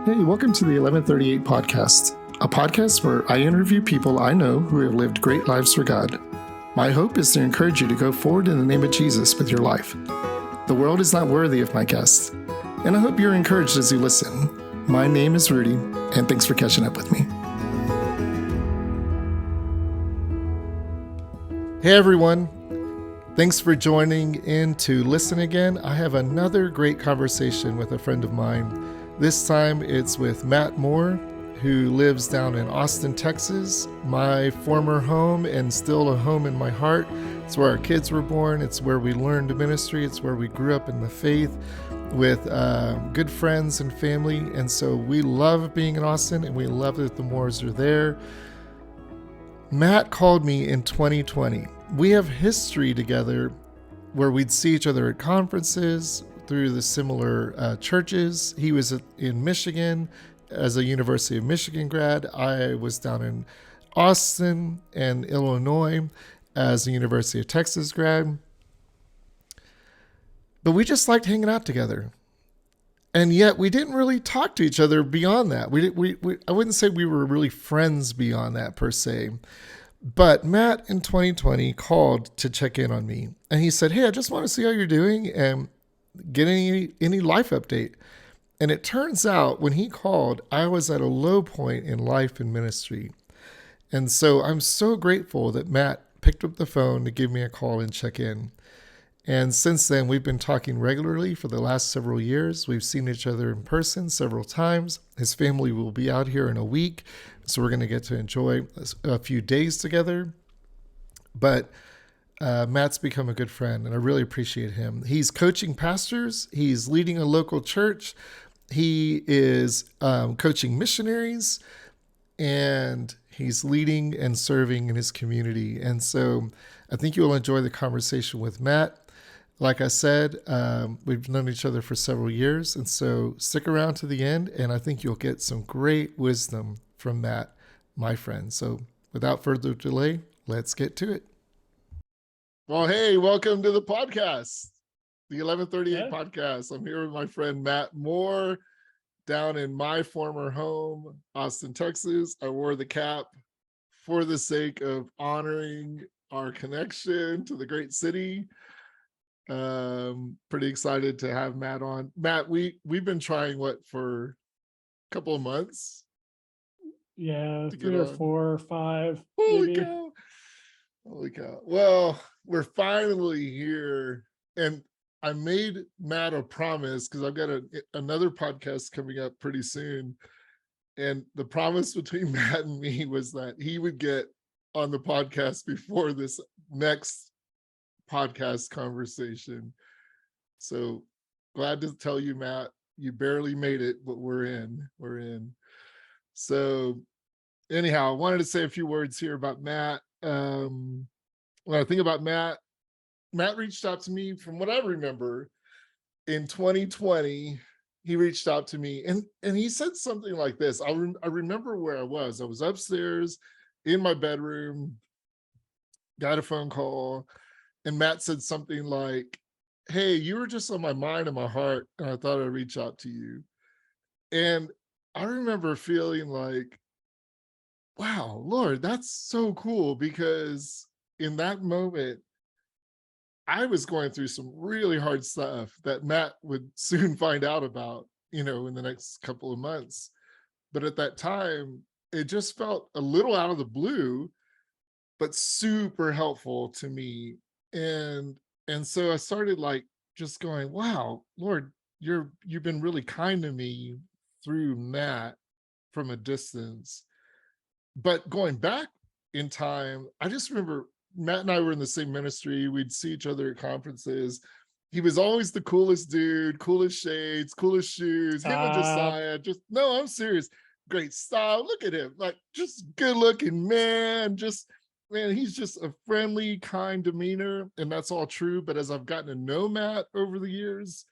Hey, welcome to the 1138 podcast, a podcast where I interview people I know who have lived great lives for God. My hope is to encourage you to go forward in the name of Jesus with your life. The world is not worthy of my guests, and I hope you're encouraged as you listen. My name is Rudy, and thanks for catching up with me. Hey everyone, thanks for joining in to listen again. I have another great conversation with a friend of mine. This time it's with Matt Moore, who lives down in Austin, Texas, my former home and still a home in my heart. It's where our kids were born. It's where we learned ministry. It's where we grew up in the faith with good friends and family. And so we love being in Austin, and we love that the Moores are there. Matt called me in 2020. We have history together where we'd see each other at conferences through the similar churches. He was in Michigan as a University of Michigan grad. I was down in Austin and Illinois as a University of Texas grad. But we just liked hanging out together. And yet we didn't really talk to each other beyond that. I wouldn't say we were really friends beyond that per se. But Matt in 2020 called to check in on me. And he said, hey, I just want to see how you're doing and get any life update. And it turns out when he called, I was at a low point in life and ministry. And so I'm so grateful that Matt picked up the phone to give me a call and check in. And since then, we've been talking regularly for the last several years. We've seen each other in person several times. His family will be out here in a week, so we're going to get to enjoy a few days together. But Matt's become a good friend, and I really appreciate him. He's coaching pastors. He's leading a local church. He is coaching missionaries, and he's leading and serving in his community. And so I think you'll enjoy the conversation with Matt. Like I said, we've known each other for several years, and so stick around to the end, and I think you'll get some great wisdom from Matt, my friend. So without further delay, let's get to it. Well, hey, welcome to the podcast, the 1138 podcast. I'm here with my friend Matt Moore down in my former home, Austin, Texas. I wore the cap for the sake of honoring our connection to the great city. Pretty excited to have Matt on. Matt, we've been trying for a couple of months. Yeah, 3 or 4 or 5. Holy maybe. cow. Holy cow. Well, we're finally here. And I made Matt a promise because I've got another podcast coming up pretty soon. And the promise between Matt and me was that he would get on the podcast before this next podcast conversation. So glad to tell you, Matt, you barely made it, but we're in. So anyhow, I wanted to say a few words here about Matt. When I think about Matt reached out to me from what I remember in 2020. He reached out to me and he said something like this. I remember where I was. I was upstairs in my bedroom, got a phone call, and Matt said something like, hey, you were just on my mind and my heart, and I thought I'd reach out to you. And I remember feeling like, wow, Lord, that's so cool, because in that moment, I was going through some really hard stuff that Matt would soon find out about, in the next couple of months. But at that time, it just felt a little out of the blue, but super helpful to me. And so I started just going, wow, Lord, you've been really kind to me through Matt from a distance. But going back in time, I just remember Matt and I were in the same ministry. We'd see each other at conferences. He was always the coolest dude, coolest shades, coolest shoes. Him and Josiah, no, I'm serious. Great style. Look at him, just good looking man. Man, he's just a friendly, kind demeanor, and that's all true. But as I've gotten to know Matt over the years,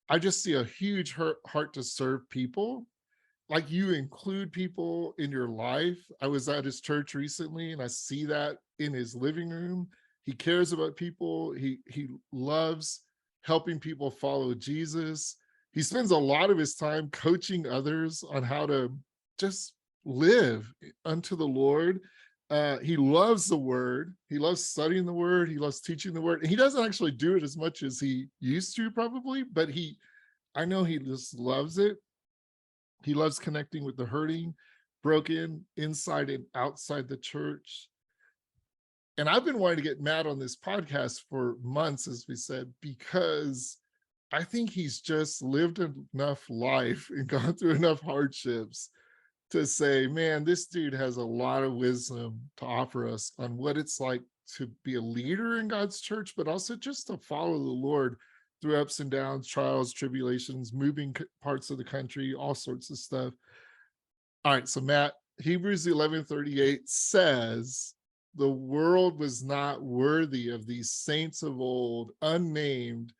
I just see a huge heart to serve people. Like, you include people in your life. I was at his church recently, and I see that in his living room. He cares about people. He loves helping people follow Jesus. he spends a lot of his time coaching others on how to just live unto the Lord. He loves the word. He loves studying the word. He loves teaching the word. And he doesn't actually do it as much as he used to, probably, but I know he just loves it. He loves connecting with the hurting, broken, inside and outside the church. And I've been wanting to get Matt on this podcast for months, as we said, because I think he's just lived enough life and gone through enough hardships to say, man, this dude has a lot of wisdom to offer us on what it's like to be a leader in God's church, but also just to follow the Lord through ups and downs, trials, tribulations, moving parts of the country, all sorts of stuff. All right, so Matt, Hebrews 11:38 says, the world was not worthy of these saints of old, unnamed,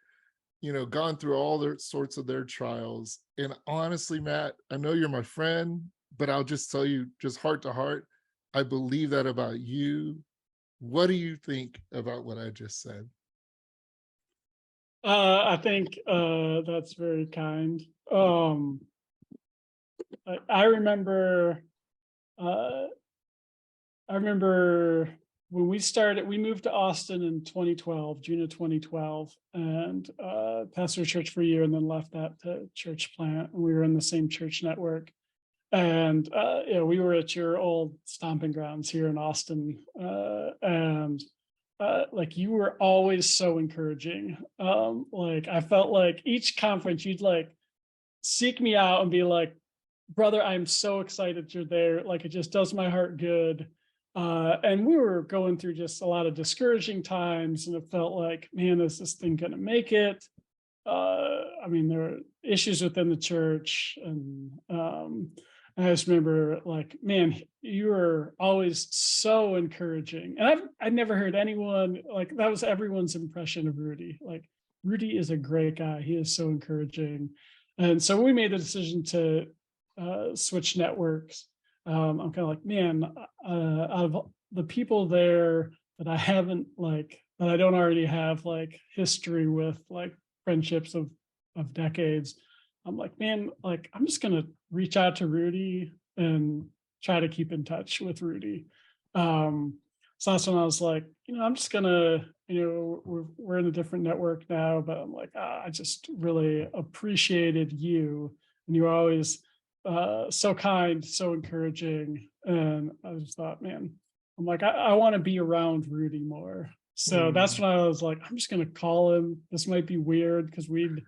gone through all their sorts of their trials. And honestly, Matt, I know you're my friend, but I'll just tell you, just heart to heart, I believe that about you. What do you think about what I just said? I think that's very kind. I remember uh, I remember when we moved to Austin in 2012, June of 2012, and pastored church for a year and then left that to church plant. And we were in the same church network. And yeah, we were at your old stomping grounds here in Austin. And like you were always so encouraging. Like I felt like each conference you'd like seek me out and be like, brother, I'm so excited you're there. Like it just does my heart good. And we were going through just a lot of discouraging times, and it felt like, man, is this thing gonna make it? I mean, there were issues within the church, and I just remember like, man, you were always so encouraging. And I've never heard anyone like that was everyone's impression of Rudy. Like Rudy is a great guy. He is so encouraging. And so we made the decision to switch networks. I'm kind of like, man, out of the people there that I haven't like that I don't already have like history with, like friendships of decades, I'm like, man, like I'm just gonna reach out to Rudy and try to keep in touch with Rudy. So that's when I was like, I'm just gonna, we're in a different network now, but I'm like, I just really appreciated you, and you were always so kind, so encouraging, and I just thought, man, I'm like, I want to be around Rudy more. So that's when I was like, I'm just gonna call him. This might be weird because we'd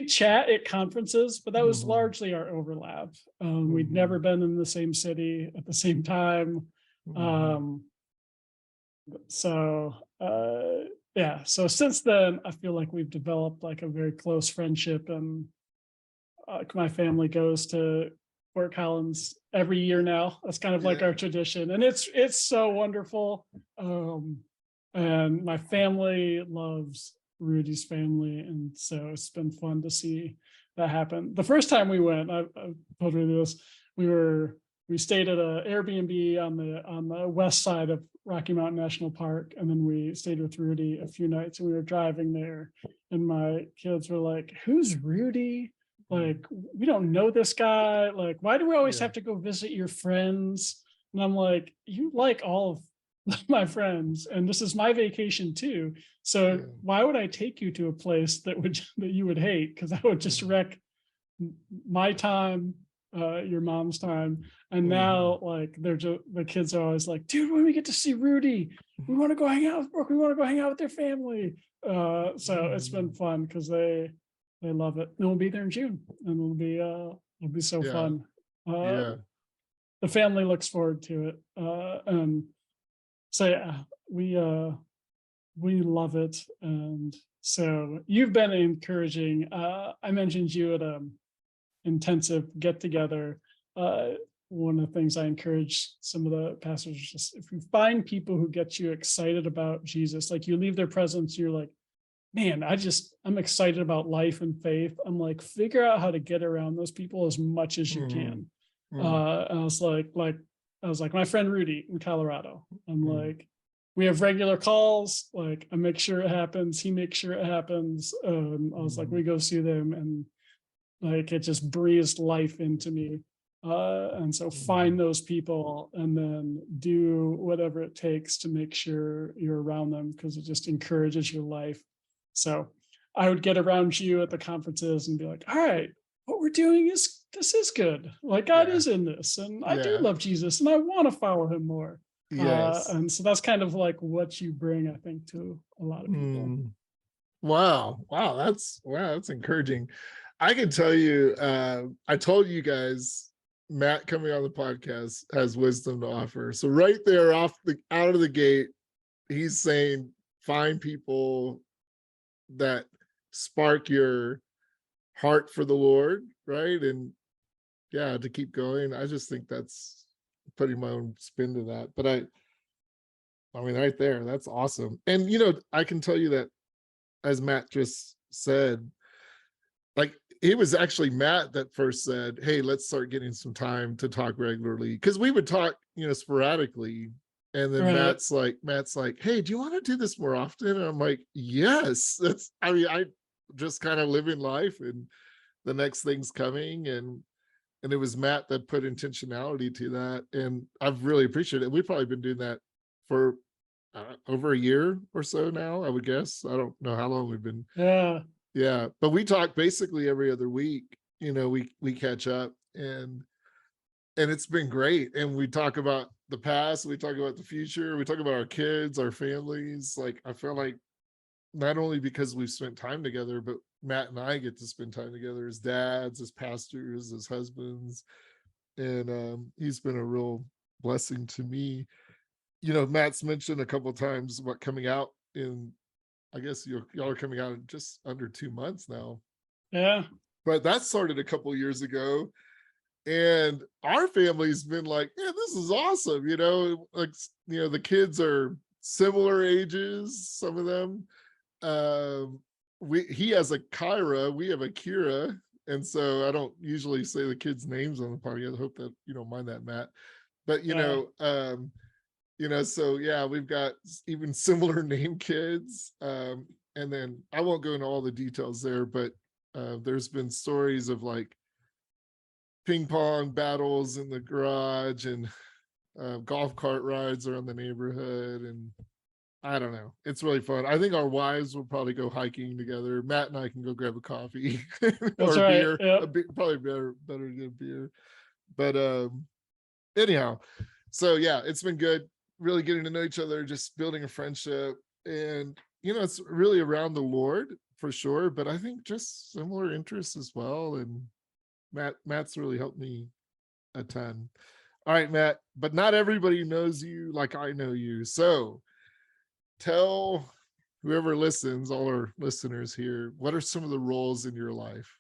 chat at conferences, but that was largely our overlap. We'd never been in the same city at the same time. So yeah, so since then, I feel like we've developed like a very close friendship, and my family goes to Fort Collins every year now. That's kind of like our tradition, and it's so wonderful. And my family loves Rudy's family, and so it's been fun to see that happen. The first time we went, I told Rudy this. We stayed at a Airbnb on the west side of Rocky Mountain National Park, and then we stayed with Rudy a few nights. And we were driving there, and my kids were like, "Who's Rudy? Like, we don't know this guy. Like, why do we always have to go visit your friends?" And I'm like, "You like all of my friends, and this is my vacation too. So why would I take you to a place that you would hate? Because I would just wreck my time, your mom's time." And now like the kids are always like, "Dude, when we get to see Rudy, we want to go hang out with Brooke. We want to go hang out with their family." So it's been fun because they love it. And we'll be there in June, and it'll be so fun. The family looks forward to it. And so yeah, we love it. And so you've been encouraging. I mentioned you at a intensive get together. One of the things I encourage some of the pastors is just, if you find people who get you excited about Jesus, like you leave their presence, you're like, man, I'm excited about life and faith. I'm like, figure out how to get around those people as much as you can. And I was like, my friend Rudy in Colorado. I'm like, we have regular calls. Like, I make sure it happens. He makes sure it happens. I was like, we go see them, and Like it just breathed life into me. And so find those people and then do whatever it takes to make sure you're around them because it just encourages your life. So I would get around you at the conferences and be like, all right, what we're doing is this is good. Like God Yeah. is in this, and I do Yeah. love Jesus and I want to follow him more. Yes. And so that's kind of like what you bring, I think, to a lot of people. Mm. Wow. Wow, that's encouraging. I can tell you, I told you guys Matt coming on the podcast has wisdom to offer. So right there out of the gate, he's saying find people that spark your heart for the Lord, right? And yeah, to keep going. I just think that's putting my own spin to that. But I mean, right there, that's awesome. And I can tell you that, as Matt just said, like it was actually Matt that first said, "Hey, let's start getting some time to talk regularly," because we would talk, sporadically. And then Right. Matt's like, "Hey, do you want to do this more often?" And I'm like, "Yes." I mean, I just kind of living life, and the next thing's coming, and it was Matt that put intentionality to that, and I've really appreciated it. We've probably been doing that for over a year or so now, I would guess. I don't know how long we've been. Yeah. Yeah, but we talk basically every other week. We catch up, and it's been great. And we talk about the past, we talk about the future, we talk about our kids, our families. Like I feel like not only because we've spent time together, but Matt and I get to spend time together as dads, as pastors, as husbands. And he's been a real blessing to me. Matt's mentioned a couple of times about coming out in, I guess y'all are coming out in just under 2 months now, Yeah. but that started a couple of years ago. And our family's been like, yeah, this is awesome. Like, the kids are similar ages, some of them. Um, he has a Kyra, we have a Kira. And so I don't usually say the kids' names on the podcast. I hope that you don't mind that, Matt. But Yeah. so yeah, we've got even similar name kids. And then I won't go into all the details there, but there's been stories of like ping pong battles in the garage, and golf cart rides around the neighborhood. And I don't know, it's really fun. I think our wives will probably go hiking together. Matt and I can go grab a coffee That's or a right. beer. Yep. Probably better to get a beer. But anyhow, so yeah, it's been good, really getting to know each other, just building a friendship. And it's really around the Lord for sure, but I think just similar interests as well. And Matt's really helped me a ton. All right, Matt, but not everybody knows you like I know you. So tell whoever listens, all our listeners here, what are some of the roles in your life?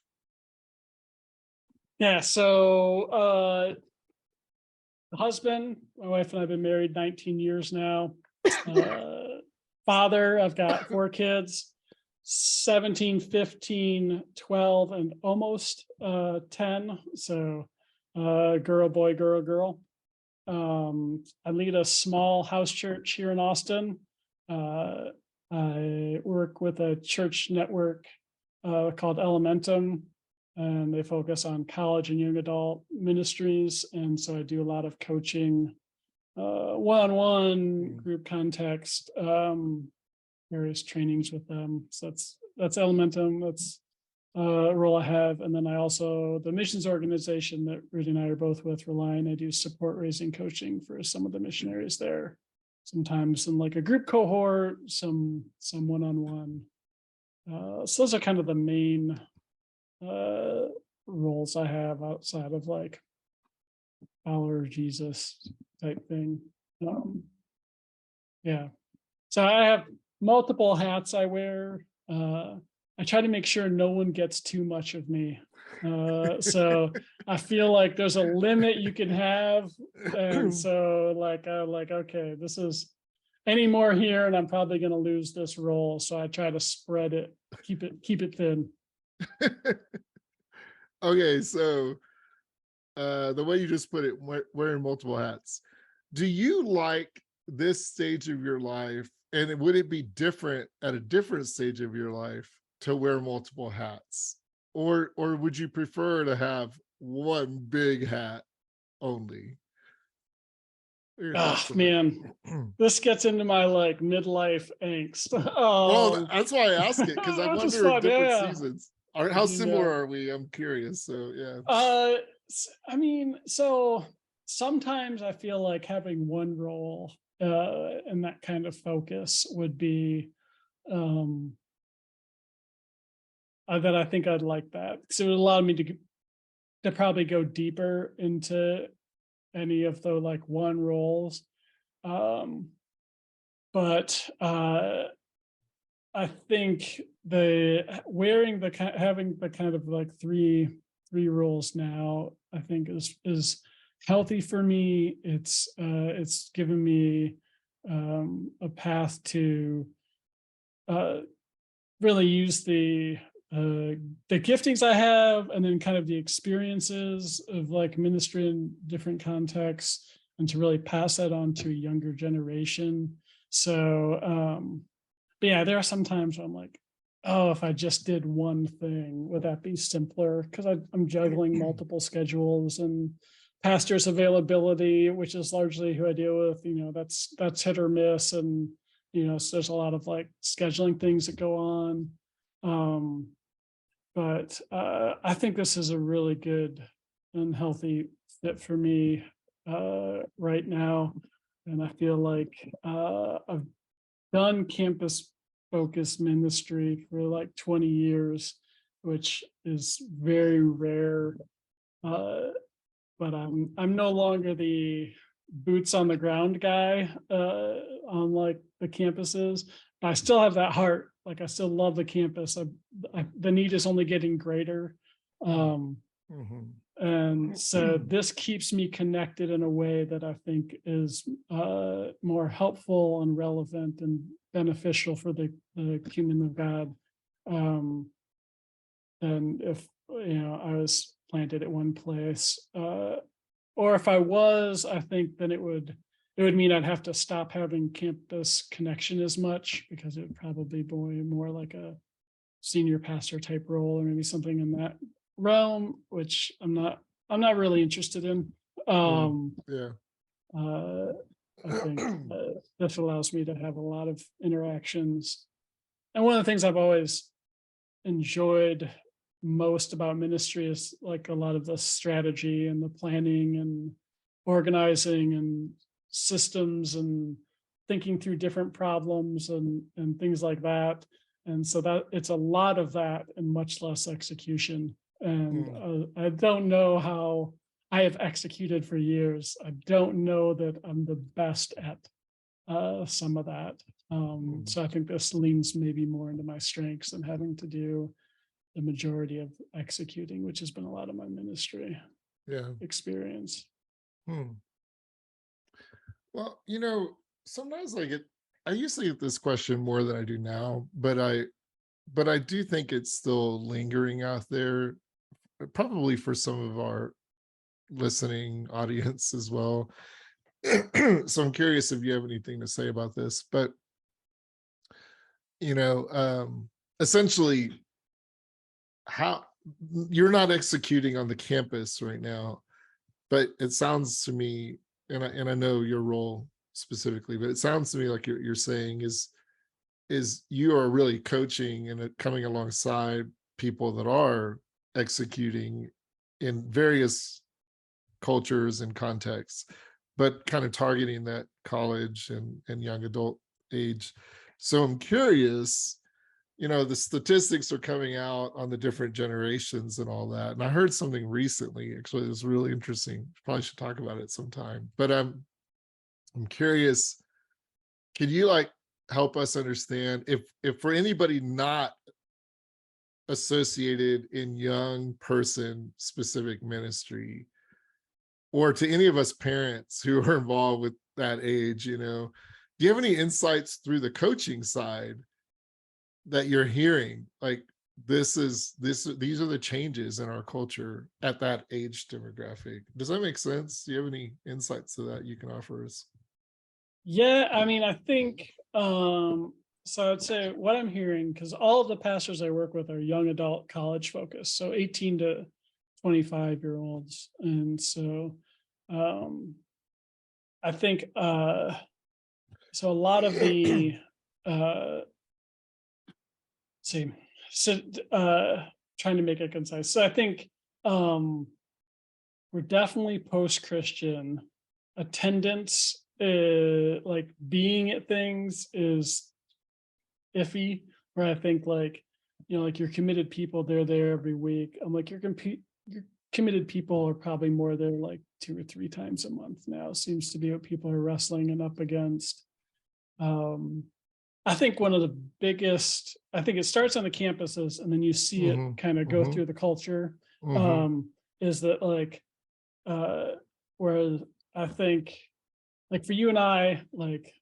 Yeah. So husband, my wife and I have been married 19 years now. Father, I've got 4 kids, 17, 15, 12, and almost 10. So girl, boy, girl, girl. I lead a small house church here in Austin. Uh, I work with a church network called Elementum, and they focus on college and young adult ministries. And so I do a lot of coaching, one-on-one group context, various trainings with them. So that's Elementum. That's a role I have. And then I also, the missions organization that Rudy and I are both with, Relying, I do support raising coaching for some of the missionaries there. Sometimes in like a group cohort, some one-on-one. So those are kind of the main roles I have outside of like follower of Jesus type thing. Yeah. So I have multiple hats I wear. I try to make sure no one gets too much of me. So I feel like there's a limit you can have. And so like, okay, this is any more here, and I'm probably gonna lose this role. So I try to spread it, keep it thin. Okay, so the way you just put it, wearing multiple hats. Do you like this stage of your life? And would it be different at a different stage of your life to wear multiple hats? or would you prefer to have one big hat only? What are your Ah, thoughts on man, that? this gets into my like midlife angst. Well, that's why I ask it, because I Which is wonder if fun. different Yeah, seasons are, how yeah. similar are we? I'm curious. So yeah. I mean, so sometimes I feel like having one role and that kind of focus would be um that I think I'd like that because it would allow me to probably go deeper into any of the like one roles. Um, but I think the wearing the having the kind of like three roles now, I think is healthy for me. It's given me a path to uh really use the giftings I have and then kind of the experiences of like ministry in different contexts and to really pass that on to a younger generation. So but yeah, there are some times where I'm like, oh, if I just did one thing, would that be simpler? Because I'm juggling multiple schedules and pastor's availability, which is largely who I deal with. That's hit or miss, and so there's a lot of like scheduling things that go on. Um, but I think this is a really good and healthy fit for me right now, and I feel like I've done campus focused ministry for like 20 years, which is very rare. Uh, but I'm no longer the boots on the ground guy on like the campuses. I still have that heart. Like I still love the campus. The need is only getting greater. Um, Mhm. and so this keeps me connected in a way that I think is more helpful and relevant and beneficial for the kingdom of God. Um, and if I was planted at one place, or if I was, I think then it would mean I'd have to stop having campus connection as much because it would probably be more like a senior pastor type role or maybe something in that realm, which I'm not really interested in. Um, Yeah. uh, I think this allows me to have a lot of interactions. And one of the things I've always enjoyed most about ministry is like a lot of the strategy and the planning and organizing and systems and thinking through different problems and things like that. And so that it's a lot of that and much less execution. And Mm, I don't know how I have executed for years. I don't know that I'm the best at some of that. mm. So I think this leans maybe more into my strengths than having to do the majority of executing, which has been a lot of my ministry Yeah. experience. Hmm. Well, sometimes I used to get this question more than I do now, but I do think it's still lingering out there, probably for some of our listening audience as well. So I'm curious if you have anything to say about this, but you know, essentially, how you're not executing on the campus right now, but it sounds to me, and I know your role specifically, but it sounds to me like you're saying is you are really coaching and coming alongside people that are executing in various cultures and contexts, but kind of targeting that college and young adult age. So I'm curious, the statistics are coming out on the different generations and all that. And I heard something recently, actually, it was really interesting. Probably should talk about it sometime. But I'm curious, can you like help us understand if for anybody not associated in young person specific ministry, or to any of us parents who are involved with that age, do you have any insights through the coaching side that you're hearing? Like, these are the changes in our culture at that age demographic. Does that make sense? Do you have any insights to that you can offer us? Yeah, I mean, I think So I'd say what I'm hearing, because all of the pastors I work with are young adult college focused, so 18 to 25-year olds. And so um I think so a lot of the uh see so trying to make it concise. So I think um we're definitely post-Christian. Attendance, like being at things is iffy, where I think like, like your committed people, they're there every week. I'm like, your committed people are probably more there like 2 or 3 times a month now, seems to be what people are wrestling and up against. Um, I think one of the biggest, I think it starts on the campuses and then you see it Hmm. kind of go Hmm. through the culture. Hmm. Um, is that like, uh, whereas I think like for you and I, like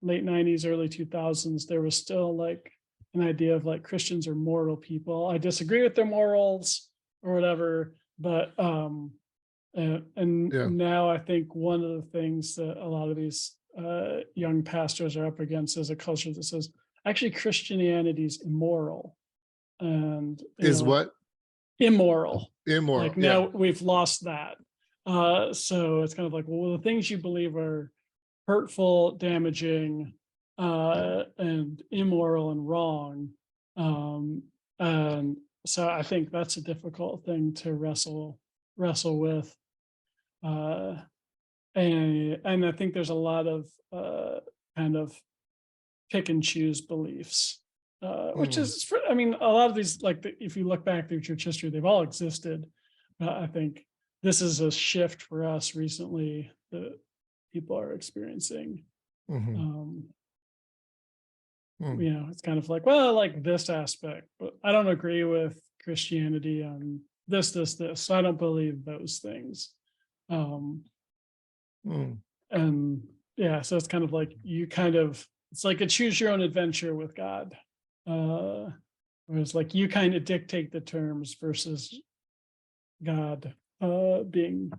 late 90s, early 2000s, there was still like an idea of like Christians are moral people. I disagree with their morals or whatever, but and Yeah. now I think one of the things that a lot of these young pastors are up against is a culture that says actually Christianity is immoral, and Is what? immoral. Immoral. Like Yeah. now we've lost that. So it's kind of like, well, the things you believe are hurtful, damaging, and immoral and wrong. Um, and so I think that's a difficult thing to wrestle with. Uh, and I think there's a lot of kind of pick and choose beliefs, which Mm. is, I mean, a lot of these, like if you look back through church history, they've all existed. I think this is a shift for us recently that people are experiencing. Hmm. Um, Mm. it's kind of like, well, I like this aspect, but I don't agree with Christianity on this. So I don't believe those things. Um, Mm. and yeah, so it's kind of like it's like a choose your own adventure with God. Uh, whereas like you kind of dictate the terms versus God being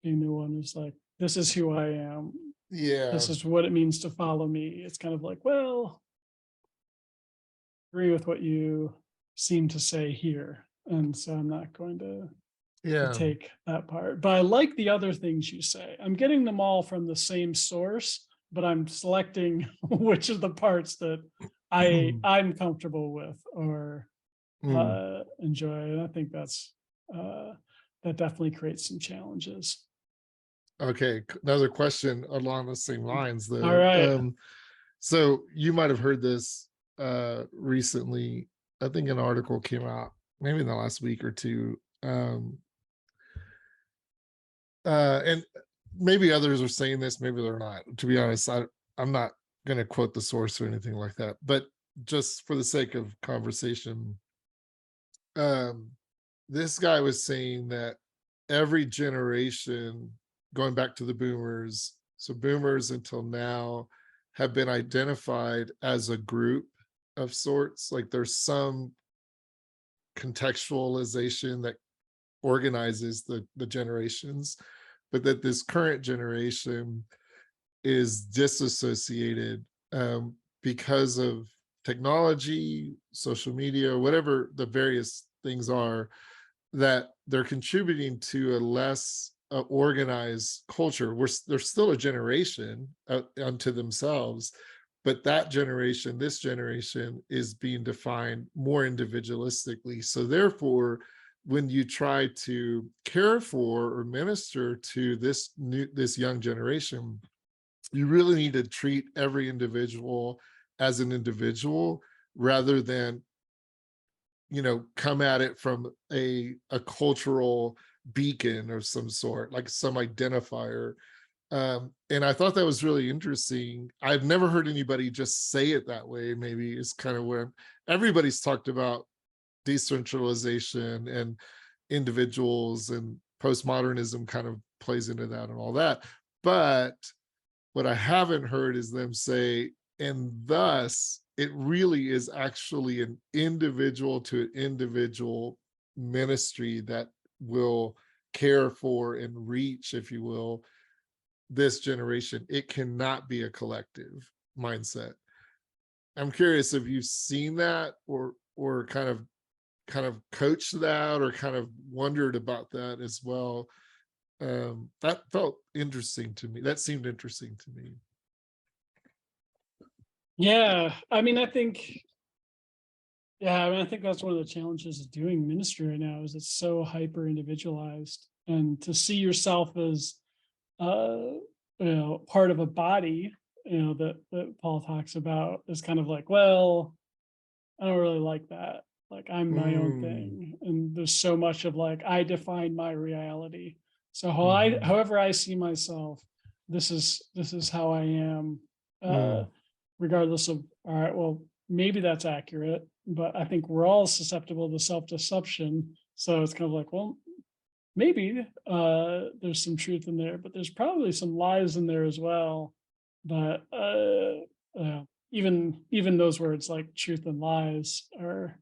the one who's like, this is who I am. Yeah. This is what it means to follow me. It's kind of like, well, agree with what you seem to say here. And so I'm not going to Yeah. take that part. But I like the other things you say. I'm getting them all from the same source, but I'm selecting which of the parts that I'm comfortable with or Mm. enjoy. And I think that definitely creates some challenges. Okay. Another question along the same lines, All though. right. So you might have heard this recently. I think an article came out maybe in the last week or two. And maybe others are saying this, maybe they're not. To be honest, I'm not going to quote the source or anything like that. But just for the sake of conversation, um, this guy was saying that every generation, going back to the boomers, so boomers until now have been identified as a group of sorts. Like there's some contextualization that organizes the generations, but that this current generation is disassociated because of technology, social media, whatever the various things are, that they're contributing to a less organized culture. They're still a generation unto themselves, but that generation, this generation, is being defined more individualistically. So therefore, when you try to care for or minister to this young generation, you really need to treat every individual as an individual rather than come at it from a cultural beacon of some sort, like some identifier. And I thought that was really interesting. I've never heard anybody just say it that way. Maybe it's kind of where everybody's talked about decentralization and individuals, and postmodernism kind of plays into that and all that. But what I haven't heard is them say, and thus it really is actually an individual to individual ministry that will care for and reach, if you will, this generation. It cannot be a collective mindset. I'm curious if you've seen that, or kind of coached that, or kind of wondered about that as well. That felt interesting to me. That seemed interesting to me. Yeah, I mean, I think, yeah, I mean, I think that's one of the challenges of doing ministry right now is it's so hyper individualized, and to see yourself as uh part of a body, that Paul talks about is kind of like, well, I don't really like that. Like, I'm my own Mm, thing, and there's so much of like I define my reality. So mhm, however I see myself, this is how I am. Uh, mm, Regardless of, all right, well, maybe that's accurate, but I think we're all susceptible to self deception. So it's kind of like, well, maybe there's some truth in there, but there's probably some lies in there as well. But even those words like truth and lies are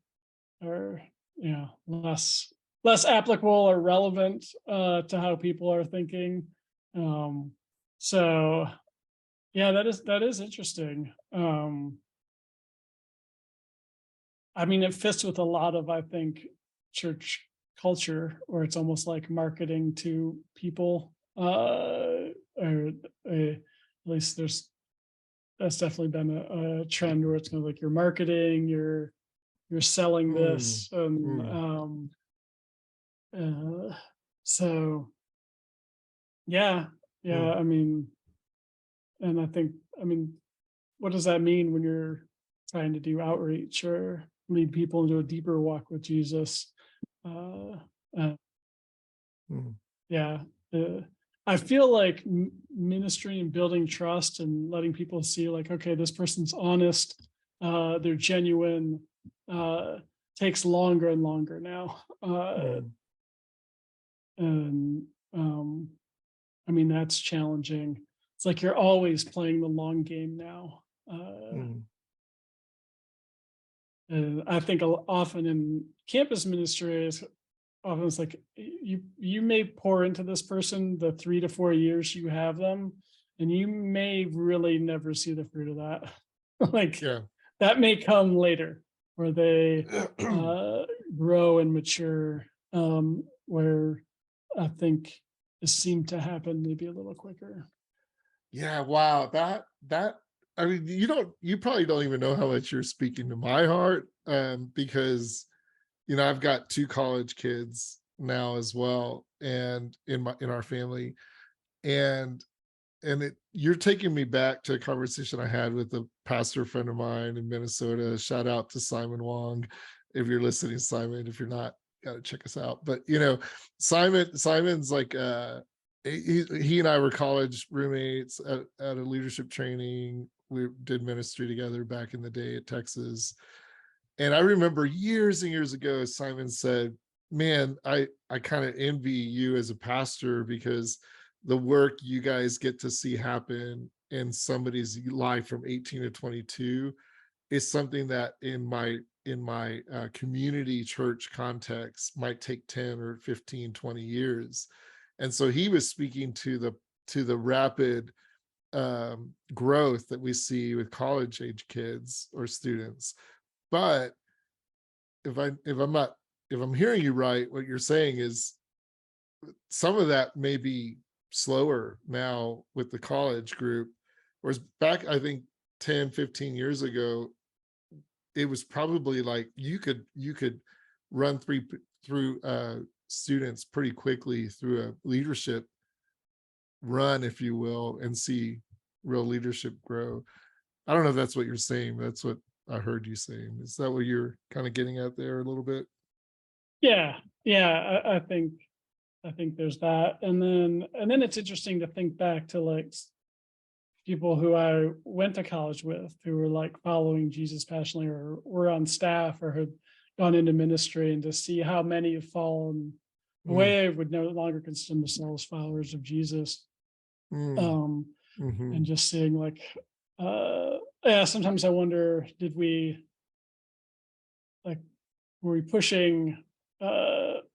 less applicable or relevant to how people are thinking. Um, so yeah, that is interesting. I mean, it fits with a lot of, I think, church culture, where it's almost like marketing to people, or at least that's definitely been a trend where it's kind of like you're marketing, you're selling mm, this, and mm, uh, so yeah, yeah. mm. I mean, and I think, I mean, what does that mean when you're trying to do outreach or lead people into a deeper walk with Jesus? Uh, uh, Mm, yeah, uh, I feel like ministry and building trust and letting people see, like, okay, this person's honest, they're genuine, uh, takes longer and longer now. mm, And I mean, that's challenging. It's like you're always playing the long game now. mm, And I think often in campus ministry is often it's like you may pour into this person the 3 to 4 years you have them, and you may really never see the fruit of that. Like, yeah. that may come later, where they uh, grow and mature, where I think it seemed to happen maybe a little quicker. Yeah, wow. I mean, you probably don't even know how much you're speaking to my heart. Because I've got two college kids now as well, and in our family, and you're taking me back to a conversation I had with a pastor friend of mine in Minnesota. Shout out to Simon Wong. If you're listening, Simon, if you're not, gotta check us out. But Simon's like he and I were college roommates at a leadership training. We did ministry together back in the day at Texas. And I remember years and years ago, Simon said, "Man, I kind of envy you as a pastor, because the work you guys get to see happen in somebody's life from 18 to 22 is something that in my community church context might take 10 or 15, 20 years." And so he was speaking to the rapid growth that we see with college age kids or students. But if I'm hearing you right, what you're saying is some of that may be slower now with the college group, whereas back, I think, 10, 15 years ago, it was probably like you could run through students pretty quickly through a leadership run, if you will, and see real leadership grow. I don't know if that's what you're saying, but that's what I heard you saying. Is that what you're kind of getting at there a little bit? Yeah, yeah. I think there's that, and then it's interesting to think back to like people who I went to college with who were like following Jesus passionately, or were on staff, or had gone into ministry, and to see how many have fallen Mm, away, would no longer consider themselves followers of Jesus. mm, Um, and mhm, just seeing like, yeah, sometimes I wonder, did we like, were we pushing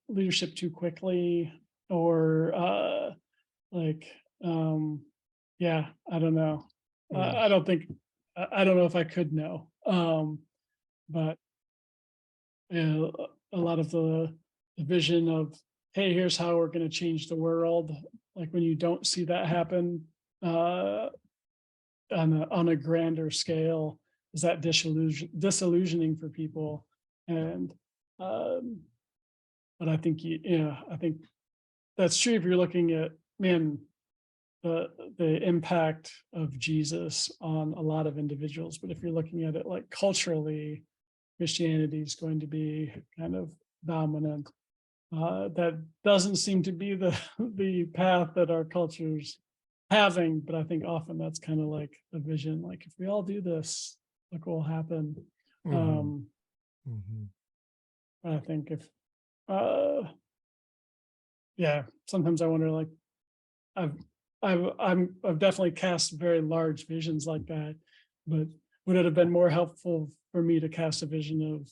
leadership too quickly, or like, um, yeah, I don't know. mm, I don't think, I don't know if I could know. But you know, a lot of the vision of, hey, here's how we're going to change the world. Like when you don't see that happen uh, on a grander scale, is that disillusioning for people? And um, but I think I think that's true if you're looking at, man, the impact of Jesus on a lot of individuals. But if you're looking at it like culturally, Christianity is going to be kind of dominant. That doesn't seem to be the the path that our culture's having, but I think often that's kind of like a vision. Like if we all do this, look what will happen. Mhm, Um, mhm, I think if uh yeah, sometimes I wonder like I've I've definitely cast very large visions like that, but would it have been more helpful for me to cast a vision of,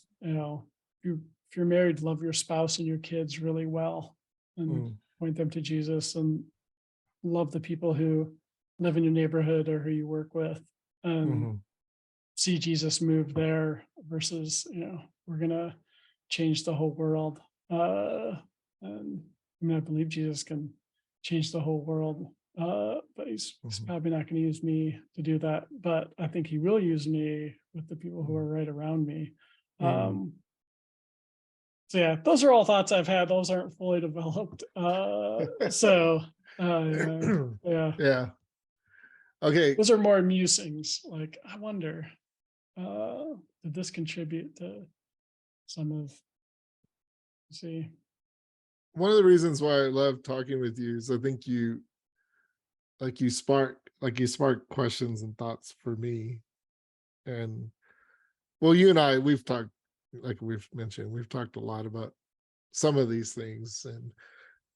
if you're married, love your spouse and your kids really well and mm, point them to Jesus and love the people who live in your neighborhood or who you work with and mhm, see Jesus move there versus, we're gonna change the whole world. And I mean, I believe Jesus can change the whole world, but he's mhm, probably not going to use me to do that. But I think he will use me with the people who are right around me. mm. Um, so yeah, those are all thoughts I've had. Those aren't fully developed. So yeah, Yeah. Okay. those are more musings. Like I wonder, uh, did this contribute to some of? See, One of the reasons why I love talking with you is I think you spark questions and thoughts for me. And well, you and I, we've talked, like we've mentioned, we've talked a lot about some of these things and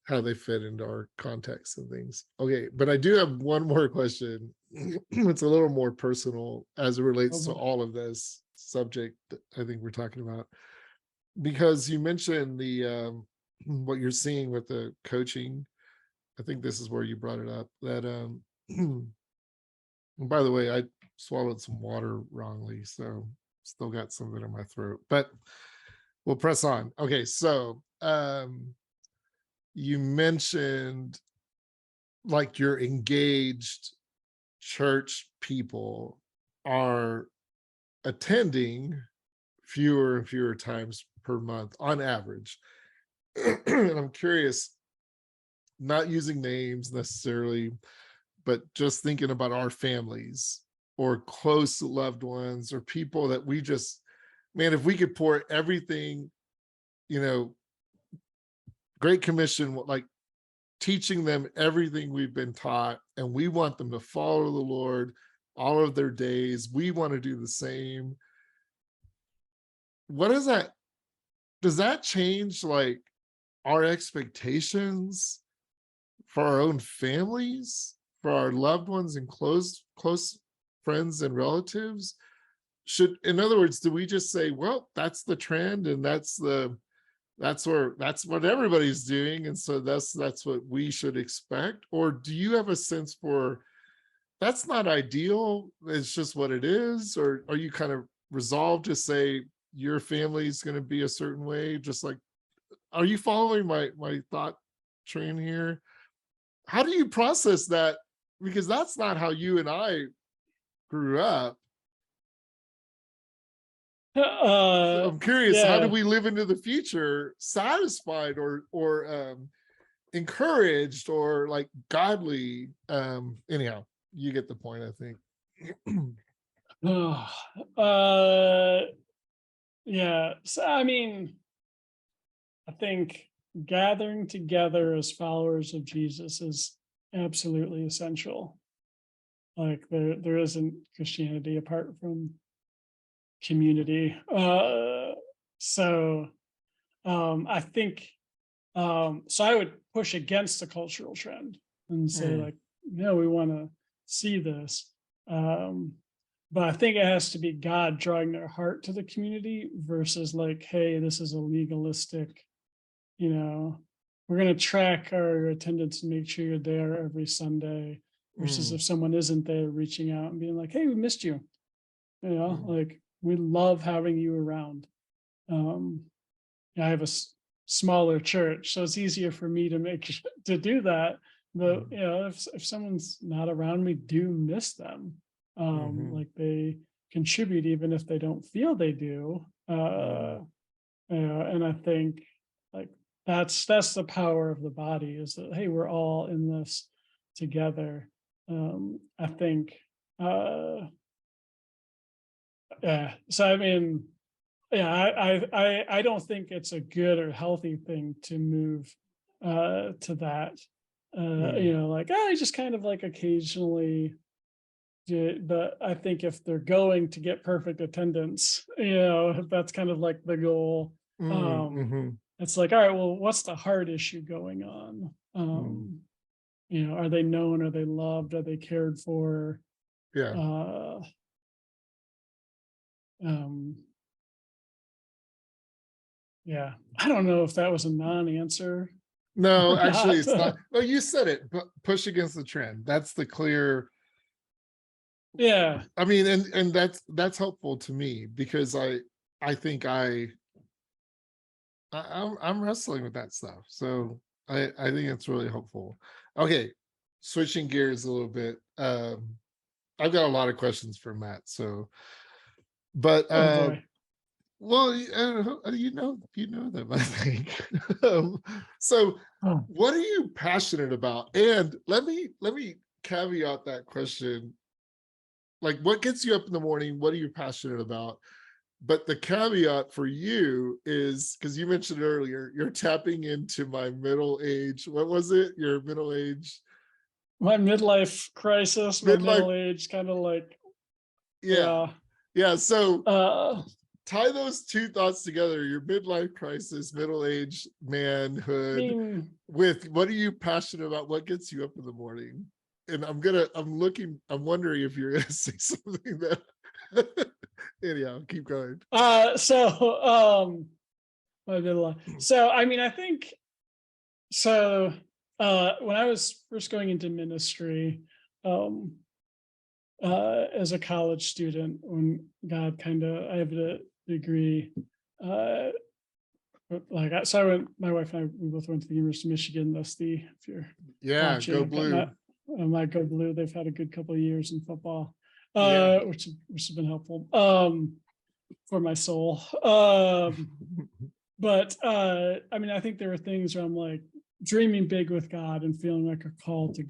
how they fit into our context and things. Okay, but I do have one more question. It's a little more personal as it oh relates to boy, all of this subject that I think we're talking about. Because you mentioned the what you're seeing with the coaching. I think this is where you brought it up. That and by the way, I swallowed some water wrongly, so still got some of it in my throat. But we'll press on. Okay, so you mentioned like your engaged church people are attending fewer and fewer times per month on average. And I'm curious, not using names necessarily, but just thinking about our families or close loved ones or people that we just, man, if we could pour everything, you know, Great Commission, like teaching them everything we've been taught, and we want them to follow the Lord all of their days. We want to do the same. What is that? Does that change like our expectations for our own families, for our loved ones and close friends and relatives? Should, in other words, do we just say, well, that's the trend and that's what everybody's doing, and so that's what we should expect? Or do you have a sense for that's not ideal, it's just what it is? Or are you kind of resolved to say your family's going to be a certain way, just like, are you following my thought train here? How do you process that? Because that's not how you and I grew up. So I'm curious, how do yeah. we live into the future satisfied or encouraged or like godly? Anyhow, you get the point, I think. Oh, uh, yeah. So, I mean, I think gathering together as followers of Jesus is absolutely essential. Like there isn't Christianity apart from community. So I think so I would push against the cultural trend and say Mm, like, no, we want to see this. Um, but I think it has to be God drawing their heart to the community versus like, hey, this is a legalistic, you know, we're going to track our attendance and make sure you're there every Sunday versus mm, if someone isn't there, reaching out and being like, hey, we missed you, mm, like, we love having you around. Um, I have a smaller church, so it's easier for me to to do that. But Mhm. if someone's not around, we do miss them. Mhm. Like they contribute even if they don't feel they do. Mhm. And I think like that's the power of the body is that hey, we're all in this together. I think yeah. So I mean, yeah, I don't think it's a good or healthy thing to move to that. Mm. Like I just kind of like occasionally but I think if they're going to get perfect attendance, if that's kind of like the goal. Mm. Um, Mhm. it's like, all right, well, what's the heart issue going on? Mm. Are they known? Are they loved? Are they cared for? Yeah. Uh, um, yeah, I don't know if that was a non-answer No, or actually, not. it's not. Well, you said it, but push against the trend. That's the clear. Yeah, I mean, and that's helpful to me because I think I'm wrestling with that stuff. So I think it's really helpful. Okay, switching gears a little bit. I've got a lot of questions for Matt. So, but oh boy. well, you know them, I think. So, Oh, what are you passionate about? And let me caveat that question. Like, what gets you up in the morning? What are you passionate about? But the caveat for you is because you mentioned earlier, you're tapping into my middle age. What was it? Your middle age, my midlife crisis, my midlife. middle age, kind of like, Yeah. yeah. Yeah. So Uh, tie those two thoughts together, your midlife crisis, middle age I manhood, mean, with what are you passionate about? What gets you up in the morning? And I'm wondering if you're gonna say something that anyhow, keep going. so my middle. So I mean, I think so. When I was first going into ministry, um, as a college student, when God kind of, I have a degree. Uh, so I went. My wife and I, we both went to the University of Michigan. That's the if you're Yeah, watching, go I've got blue. my Go Blue. They've had a good couple of years in football, Yeah. which has been helpful for my soul. But I mean, I think there are things where I'm like dreaming big with God and feeling like a call to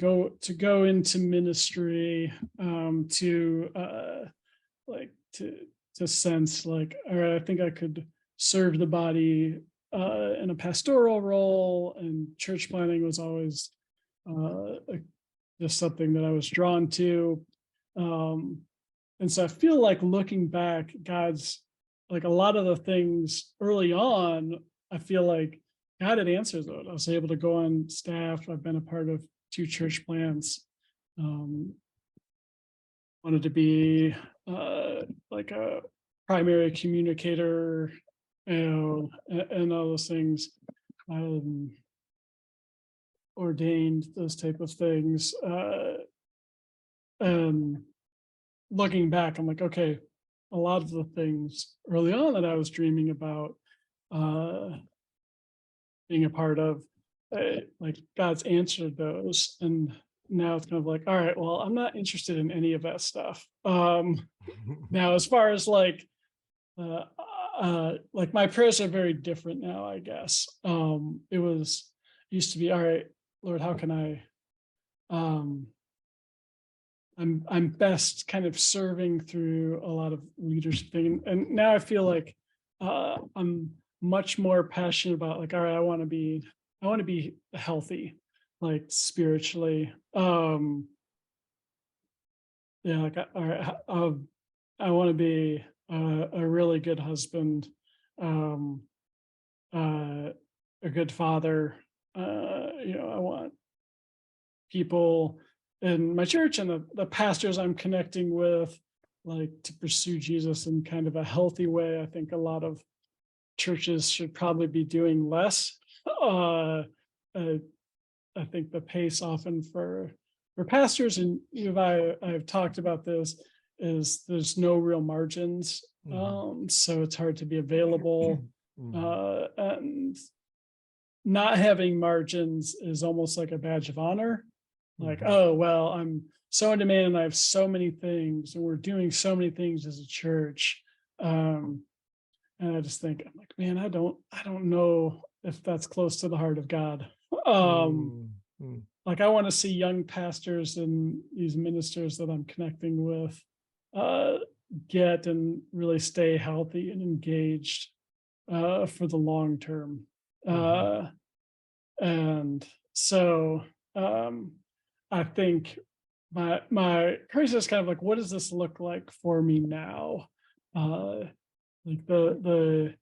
go into ministry, to like to sense like, all right, I think I could serve the body in a pastoral role, and church planning was always just something that I was drawn to. Um, and so I feel like looking back, God's like a lot of the things early on, I feel like God had answers though. I was able to go on staff. I've been a part of two church plants. Um, Wanted to be like a primary communicator, and all those things. Um, Ordained those type of things. And looking back, I'm like, okay, a lot of the things early on that I was dreaming about uh, being a part of, like God's answered those, and now it's kind of like, all right, well, I'm not interested in any of that stuff. Now, as far as uh, like my prayers are very different now, I guess. It was used to be, all right, Lord, how can I? Um, I'm best kind of serving through a lot of leadership thing. And now I feel like I'm much more passionate about like, all right, I want to be healthy, like spiritually. Yeah, like all right, I want to be a really good husband, um, uh, a good father. I want people in my church and the pastors I'm connecting with, like to pursue Jesus in kind of a healthy way. I think a lot of churches should probably be doing less. Uh, uh, I think the pace often for pastors, and I've talked about this, is there's no real margins. So it's hard to be available. And not having margins is almost like a badge of honor. Like, oh, well, I'm so in demand and I have so many things and we're doing so many things as a church. And I just think, I'm like, man, I don't know if that's close to the heart of God. Like I want to see young pastors and these ministers that I'm connecting with get and really stay healthy and engaged for the long term. And so I think my question is kind of like, what does this look like for me now? Like the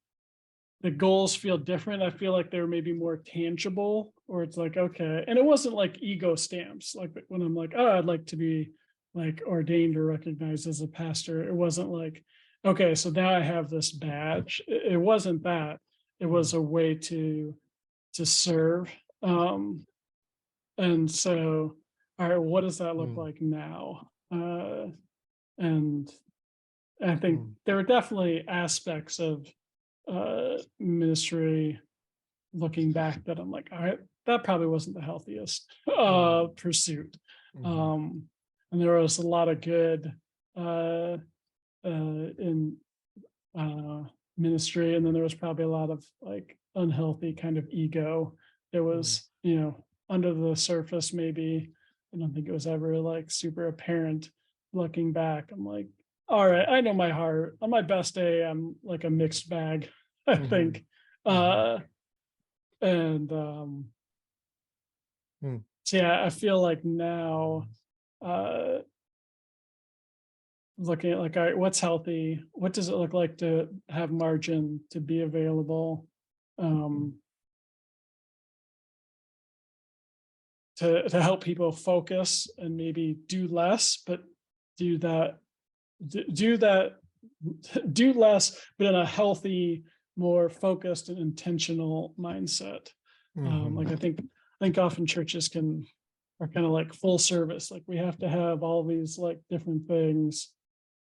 goals feel different. I feel like they're maybe more tangible, or it's like, okay. And it wasn't like ego stamps, like when I'm like, oh, I'd like to be like ordained or recognized as a pastor. It wasn't like, okay, so now I have this badge. It wasn't that. It was a way to serve. And so, all right, what does that look like now? And I think there are definitely aspects of ministry looking back that I'm like, all right, that probably wasn't the healthiest pursuit. And there was a lot of good in ministry, and then there was probably a lot of like unhealthy kind of ego. There was, under the surface, maybe. I don't think it was ever like super apparent looking back. I'm like, all right, I know my heart. On my best day, I'm like a mixed bag, I think. And so yeah, I feel like now looking at like, all right, what's healthy? What does it look like to have margin, to be available? To help people focus and maybe do less, but do that do less, but in a healthy, more focused and intentional mindset. Like I think often churches are kind of like full service, like we have to have all these like different things.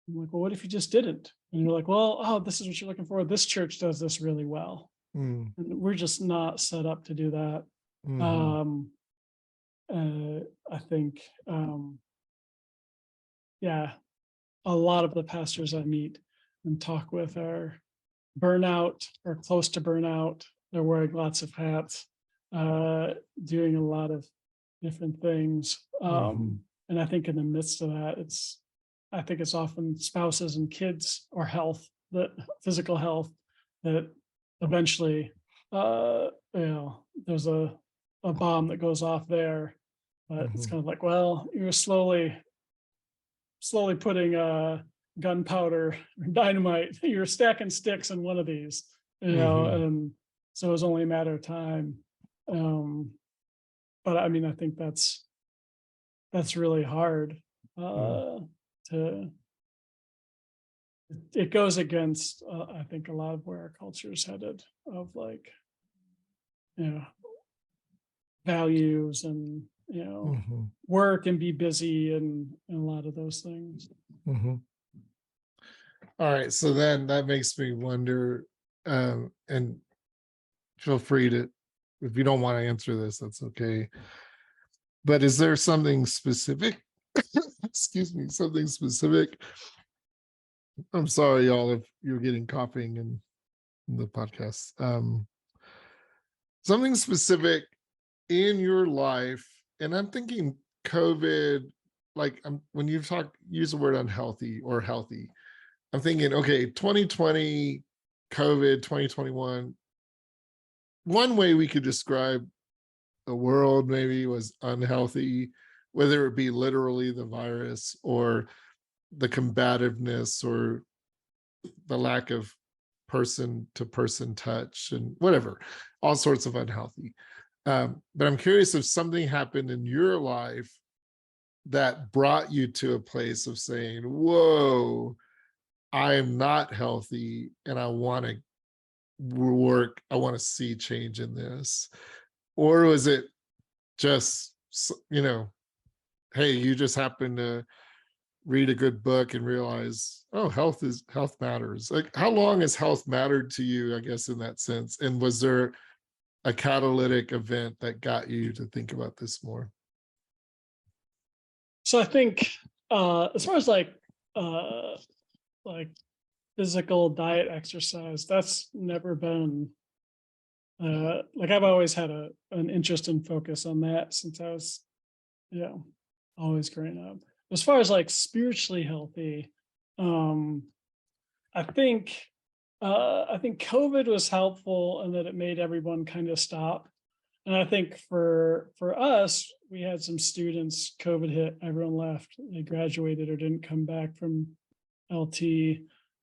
I'm like, well, what if you just didn't? And you're like, well, oh, this is what you're looking for. This church does this really well, and we're just not set up to do that. I think, yeah, a lot of the pastors I meet and talk with are burnout or close to burnout. They're wearing lots of hats, doing a lot of different things. And I think in the midst of that, I think it's often spouses and kids or health, that physical health, that eventually, there's a bomb that goes off there. But it's kind of like, well, you're slowly putting gunpowder, dynamite. You're stacking sticks in one of these, and so it was only a matter of time. But I mean, I think that's really hard. It goes against, I think, a lot of where our culture is headed, of like, values and work and be busy and a lot of those things. All right, so then that makes me wonder, and feel free to, if you don't want to answer this, that's okay, but is there something specific excuse me, something specific, I'm sorry y'all if you're getting coughing in the podcast, something specific in your life, and I'm thinking COVID, like when you use the word unhealthy or healthy, I'm thinking, okay, 2020, COVID, 2021, one way we could describe the world maybe was unhealthy, whether it be literally the virus or the combativeness or the lack of person to person touch and whatever, all sorts of unhealthy. But I'm curious if something happened in your life that brought you to a place of saying, whoa, I am not healthy and I want to work, I want to see change in this. Or was it just, hey, you just happen to read a good book and realize, oh, health matters. Like, how long has health mattered to you, I guess, in that sense? And was there a catalytic event that got you to think about this more? So I think as far as like physical diet exercise, that's never been like I've always had an interest and focus on that since I was, you know, always growing up. As far as like spiritually healthy, um, I think I think COVID was helpful in that it made everyone kind of stop. And I think for us, we had some students, COVID hit, everyone left, they graduated or didn't come back from LT.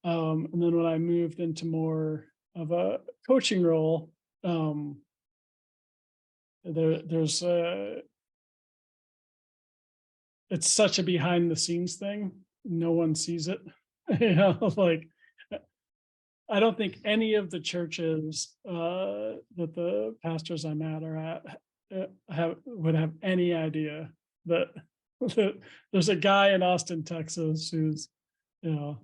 And then when I moved into more of a coaching role, um, there's it's such a behind the scenes thing. No one sees it. Like I don't think any of the churches that the pastors I'm at are at would have any idea that, that there's a guy in Austin, Texas, who's you know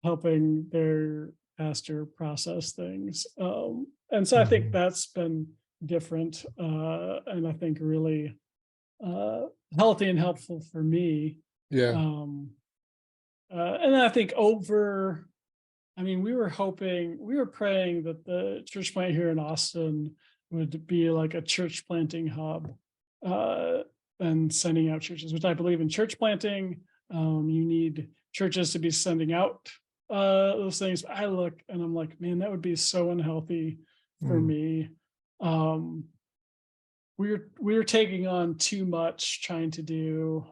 helping their pastor process things. And so I think Mhm. that's been different, and I think really uh, healthy and helpful for me. Yeah. Um, and I think over I mean, we were praying that the church plant here in Austin would be like a church planting hub, uh, and sending out churches, which I believe in church planting. You need churches to be sending out those things. I look and I'm like, man, that would be so unhealthy for Mm. me. Um, we were taking on too much trying to do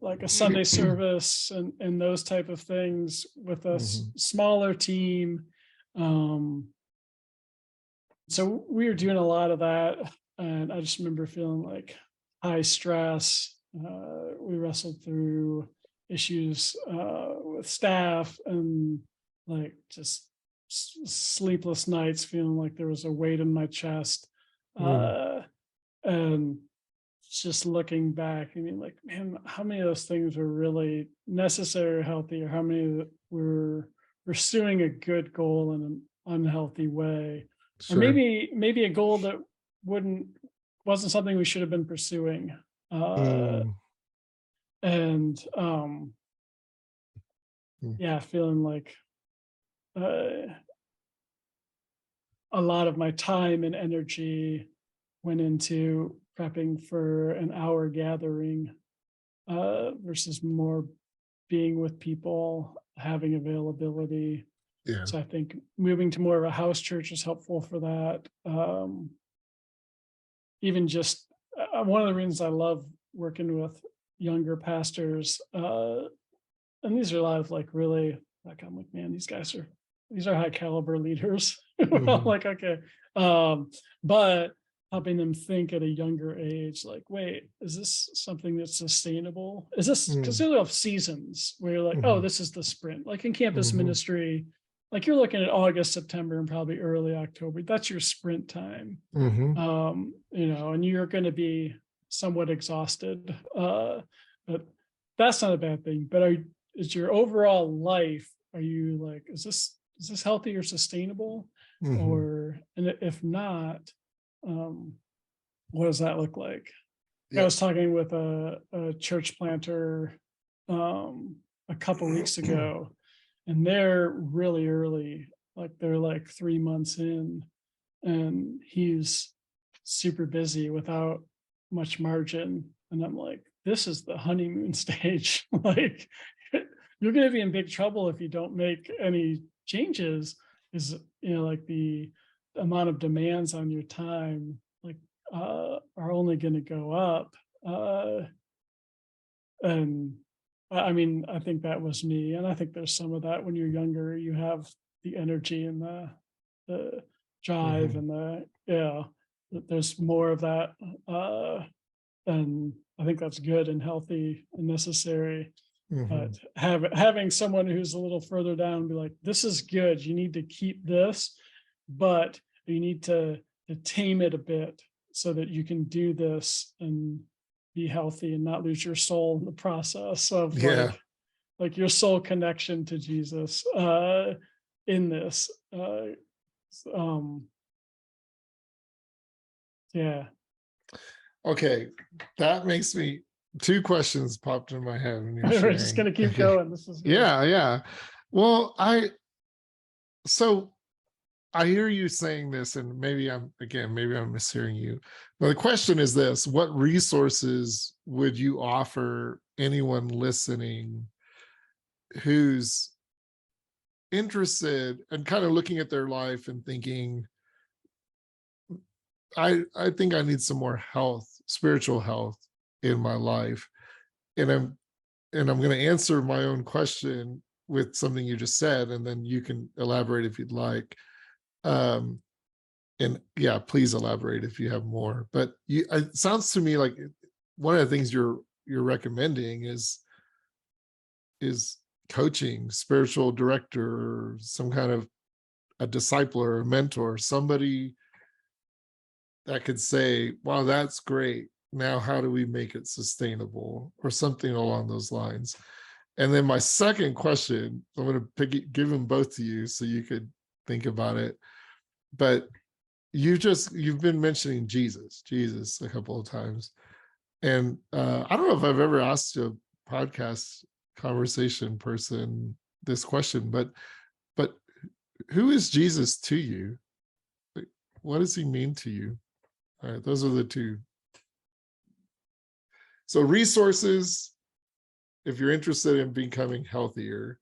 like a Sunday service and those type of things with a Mhm. smaller team. Um, so we were doing a lot of that, and I just remember feeling like high stress. We wrestled through issues with staff and like just sleepless nights, feeling like there was a weight in my chest. Mm. Uh, and just looking back, I mean, like, man, how many of those things were really necessary or healthy, or how many that were pursuing a good goal in an unhealthy way, or Sure. maybe a goal that wouldn't wasn't something we should have been pursuing. Uh, Mm. and Mm. yeah, feeling like uh, a lot of my time and energy went into prepping for an hour gathering versus more being with people, having availability. Yeah. So I think moving to more of a house church is helpful for that. Even just one of the reasons I love working with younger pastors, and these are a lot of like really like I'm like, man, these are high caliber leaders. I'm Mhm. like, okay. Um, but helping them think at a younger age, like, wait, is this something that's sustainable? Is this because Mm. they have seasons where you're like, oh, Mhm. this is the sprint, like in campus Mhm. ministry, like you're looking at August, September, and probably early October. That's your sprint time. Mhm. And you're going to be somewhat exhausted. But that's not a bad thing. But is your overall life, are you like, is this healthy or sustainable? Mhm. Or and if not, um, what does that look like? I Yeah. was talking with a church planter a couple weeks ago, and they're really early, like they're like 3 months in, and he's super busy without much margin. And I'm like, this is the honeymoon stage. Like, you're going to be in big trouble if you don't make any changes. Is like the amount of demands on your time, like, are only going to go up. Uh, and I mean, I think that was me, and I think there's some of that when you're younger. You have the energy and the drive Mhm. and there's more of that, and I think that's good and healthy and necessary. But Mhm. having someone who's a little further down be like, this is good. You need to keep this, but you need to tame it a bit so that you can do this and be healthy and not lose your soul in the process of Yeah. like your soul connection to Jesus in this. Um yeah. Okay. That makes me, two questions popped in my head when you're We're just sharing. gonna keep Okay. going. This is good. Yeah. Yeah. Well, so I hear you saying this, and maybe maybe I'm mishearing you. But the question is this: what resources would you offer anyone listening who's interested and kind of looking at their life and thinking, I think I need some more health, spiritual health in my life. And I'm going to answer my own question with something you just said, and then you can elaborate if you'd like. Um, and yeah, please elaborate if you have more. But it sounds to me like one of the things you're recommending is coaching, spiritual director, or some kind of a disciple or a mentor, somebody that could say, wow, that's great. Now, how do we make it sustainable, or something along those lines? And then my second question, I'm going to give them both to you so you could think about it. But you've been mentioning Jesus a couple of times. And I don't know if I've ever asked a podcast conversation person this question, but who is Jesus to you? Like, what does he mean to you? All right, those are the two. So resources, if you're interested in becoming healthier,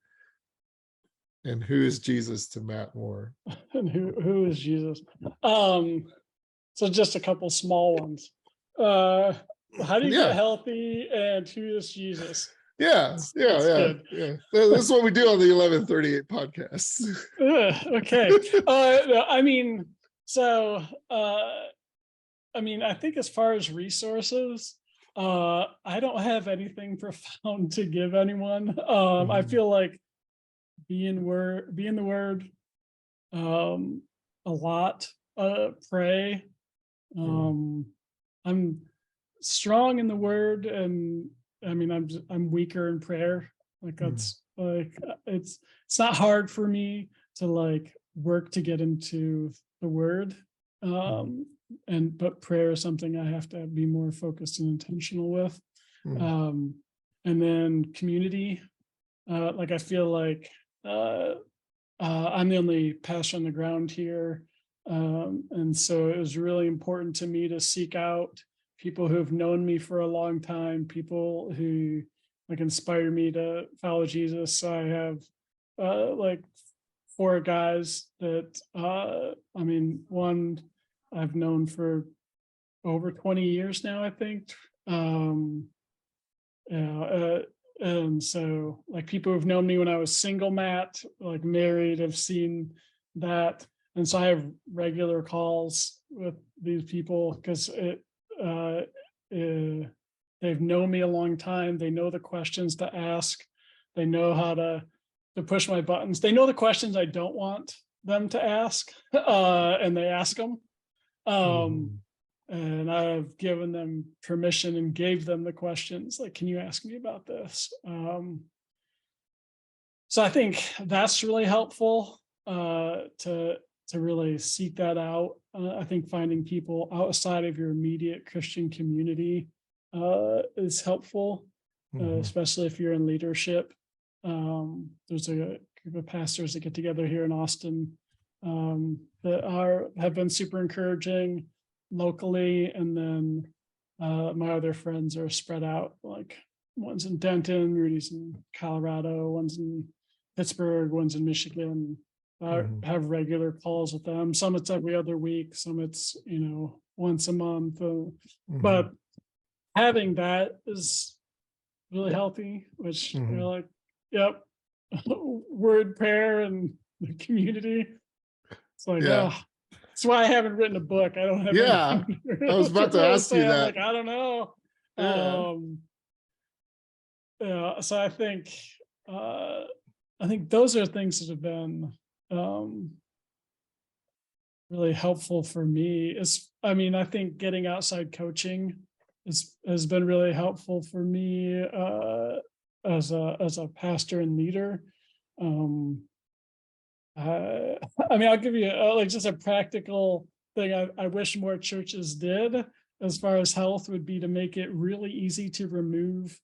and who is Jesus to Matt Moore? And who is Jesus? So just a couple small ones. How do you get Yeah, healthy, and who is Jesus? yeah, That's yeah, good. yeah. This is what we do on the 1138 podcast. Okay. I mean, so I mean, I think as far as resources, I don't have anything profound to give anyone. I feel like be in the word, um, a lot, pray. I'm strong in the word, and I mean, I'm weaker in prayer. Like that's like it's not hard for me to like work to get into the word. But prayer is something I have to be more focused and intentional with. Um, and then community. Like I feel like I'm the only pastor on the ground here. And so it was really important to me to seek out people who have known me for a long time, people who like inspire me to follow Jesus. So I have like four guys that I mean, one I've known for over 20 years now, I think. Yeah, and so like people who've known me when I was single, Matt, like married, have seen that. And so I have regular calls with these people because they've known me a long time. They know the questions to ask. They know how to push my buttons. They know the questions I don't want them to ask, and they ask them. And I've given them permission and gave them the questions like, can you ask me about this? So I think that's really helpful to really seek that out. I think finding people outside of your immediate Christian community is helpful, especially if you're in leadership. There's a group of pastors that get together here in Austin that have been super encouraging locally, and then my other friends are spread out. Like one's in Denton, Rudy's in Colorado, one's in Pittsburgh, one's in Michigan. I have regular calls with them. Some it's every other week, some it's once a month. But having that is really healthy, which you're like, yep, word, prayer, and the community. It's like, Yeah. that's why I haven't written a book. I don't have. Yeah, I was about to ask you that. I'm like, I don't know. Yeah. So I think those are things that have been really helpful for me. I mean, I think getting outside coaching has been really helpful for me as a pastor and leader. Um, I mean, I'll give you like just a practical thing. I wish more churches did as far as health would be to make it really easy to remove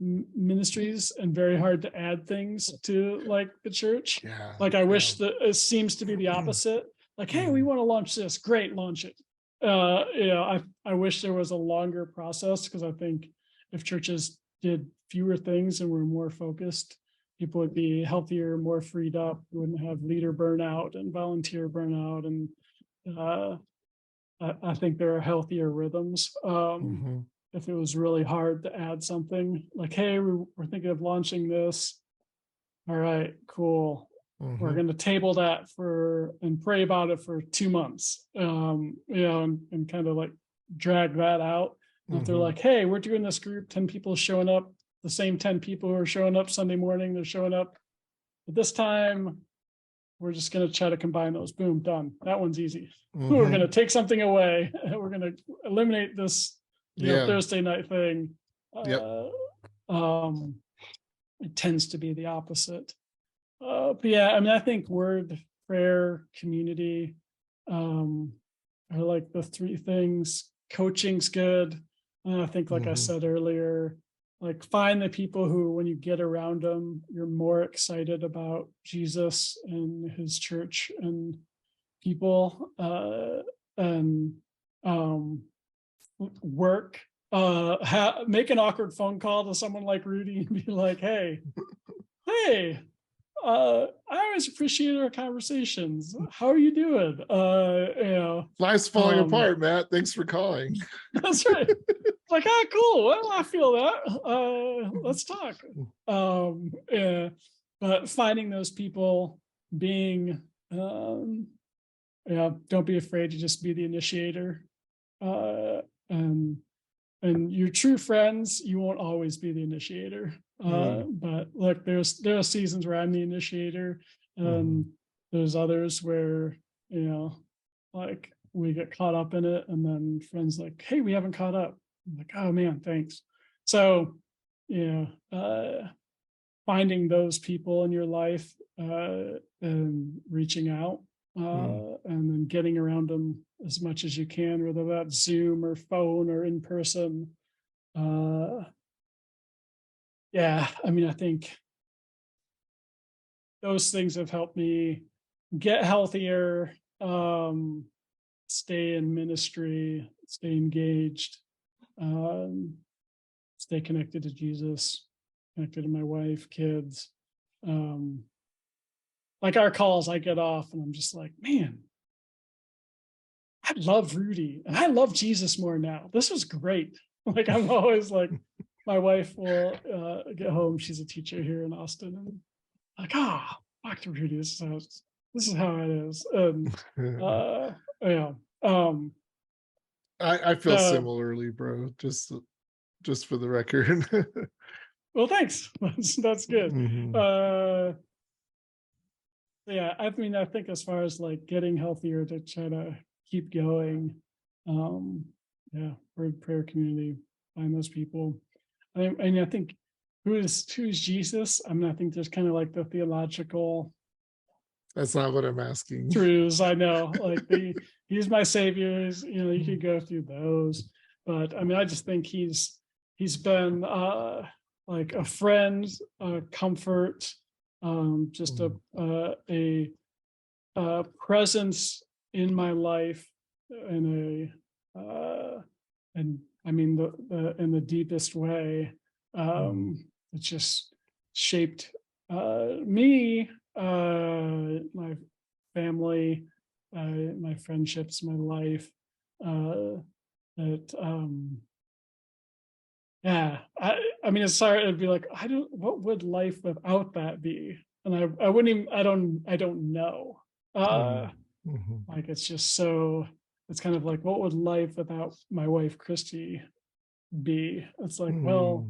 ministries and very hard to add things to like the church. Yeah. Like I Yeah. wish that it seems to be the opposite. Like, hey, we want to launch this. Great, launch it. I wish there was a longer process because I think if churches did fewer things and were more focused, people would be healthier, more freed up, wouldn't have leader burnout and volunteer burnout. And uh, I think there are healthier rhythms. Mhm. If it was really hard to add something like, hey, we're thinking of launching this. All right, cool. We're Mhm. going to table that for and pray about it for 2 months. And kind of like drag that out. And if they're Mhm. like, hey, we're doing this group, 10 people showing up, the same 10 people who are showing up Sunday morning, they're showing up. But this time, we're just going to try to combine those. Boom, done. That one's easy. We're going to Mhm. take something away. We're going to eliminate this, Yeah. Thursday night thing. Yep. Um, it tends to be the opposite. But yeah, I mean, I think word, prayer, community are like the three things. Coaching's good. And I think, like I Mhm. said earlier, like find the people who, when you get around them, you're more excited about Jesus and his church and people and um, work. Make an awkward phone call to someone like Rudy and be like, hey, I always appreciate our conversations. How are you doing? Life's falling apart, Matt. Thanks for calling. That's right. Like, cool. Well, I feel that. Let's talk. Yeah. But finding those people, being, don't be afraid to just be the initiator. Uh, and and your true friends, you won't always be the initiator. Mm. But look, there are seasons where I'm the initiator, and Mhm. there's others where like we get caught up in it, and then friends like, hey, we haven't caught up. I'm like, oh man, thanks. So, finding those people in your life and reaching out Mm. and then getting around them as much as you can, whether that's Zoom or phone or in person. Uh, yeah, I mean, I think those things have helped me get healthier, stay in ministry, stay engaged, um, stay connected to Jesus, connected to my wife, kids. Um, like our calls, I get off and I'm just like, man, I love Rudy and I love Jesus more now. This was great. Like I'm always like, my wife will get home. She's a teacher here in Austin, and like, Dr. Rudy, this is how it is. And yeah. Um I feel the similarly, bro. Just for the record. well, thanks. That's good. Mhm. Uh yeah, I mean, I think as far as like getting healthier to try to keep going, um, yeah, word prayer community, find those people. I think who's Jesus? I mean, I think there's kind of like the theological That's not what I'm asking. truths. I know, like he's my savior. You could go through those, but I mean, I just think he's been like a friend, a comfort, just Mm. a presence in my life in and I mean the in the deepest way. Mm. It just shaped me, my family, my friendships, my life. Uh, that yeah, I mean, it's sorry. It'd be like, what would life without that be? And I wouldn't even, I don't know. Uh, Mhm. Mhm. like it's just so, it's kind of like, what would life without my wife, Christy, be? It's like, well,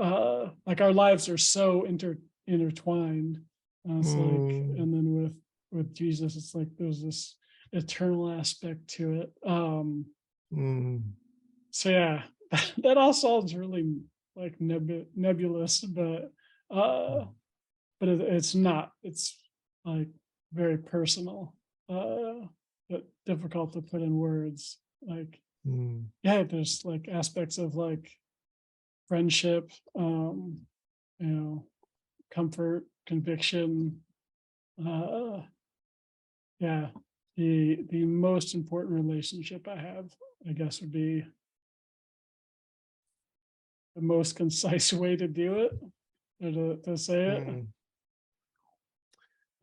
Mm. like our lives are so intertwined. It's like, Mm. and then with Jesus, it's like, there's this eternal aspect to it. Mm. So yeah, that all sounds really like nebulous, but it's not. It's like very personal, but difficult to put in words. Like, Mm, yeah, there's like aspects of like friendship, you know, comfort, conviction. Uh, yeah, the most important relationship I have, I guess, would be the most concise way to do it, or to say it. mm.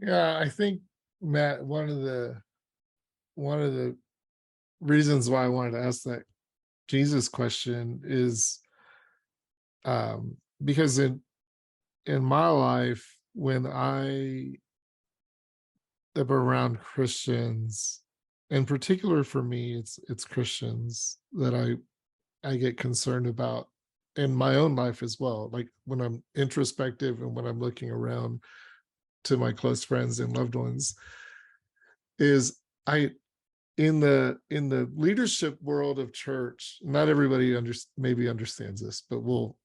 Yeah, I think, Matt, one of the reasons why I wanted to ask that Jesus question is because in my life, when I am around Christians, in particular for me, it's Christians that I get concerned about in my own life as well. Like when I'm introspective and when I'm looking around to my close friends and loved ones, is I in the leadership world of church, not everybody maybe understands this, but we'll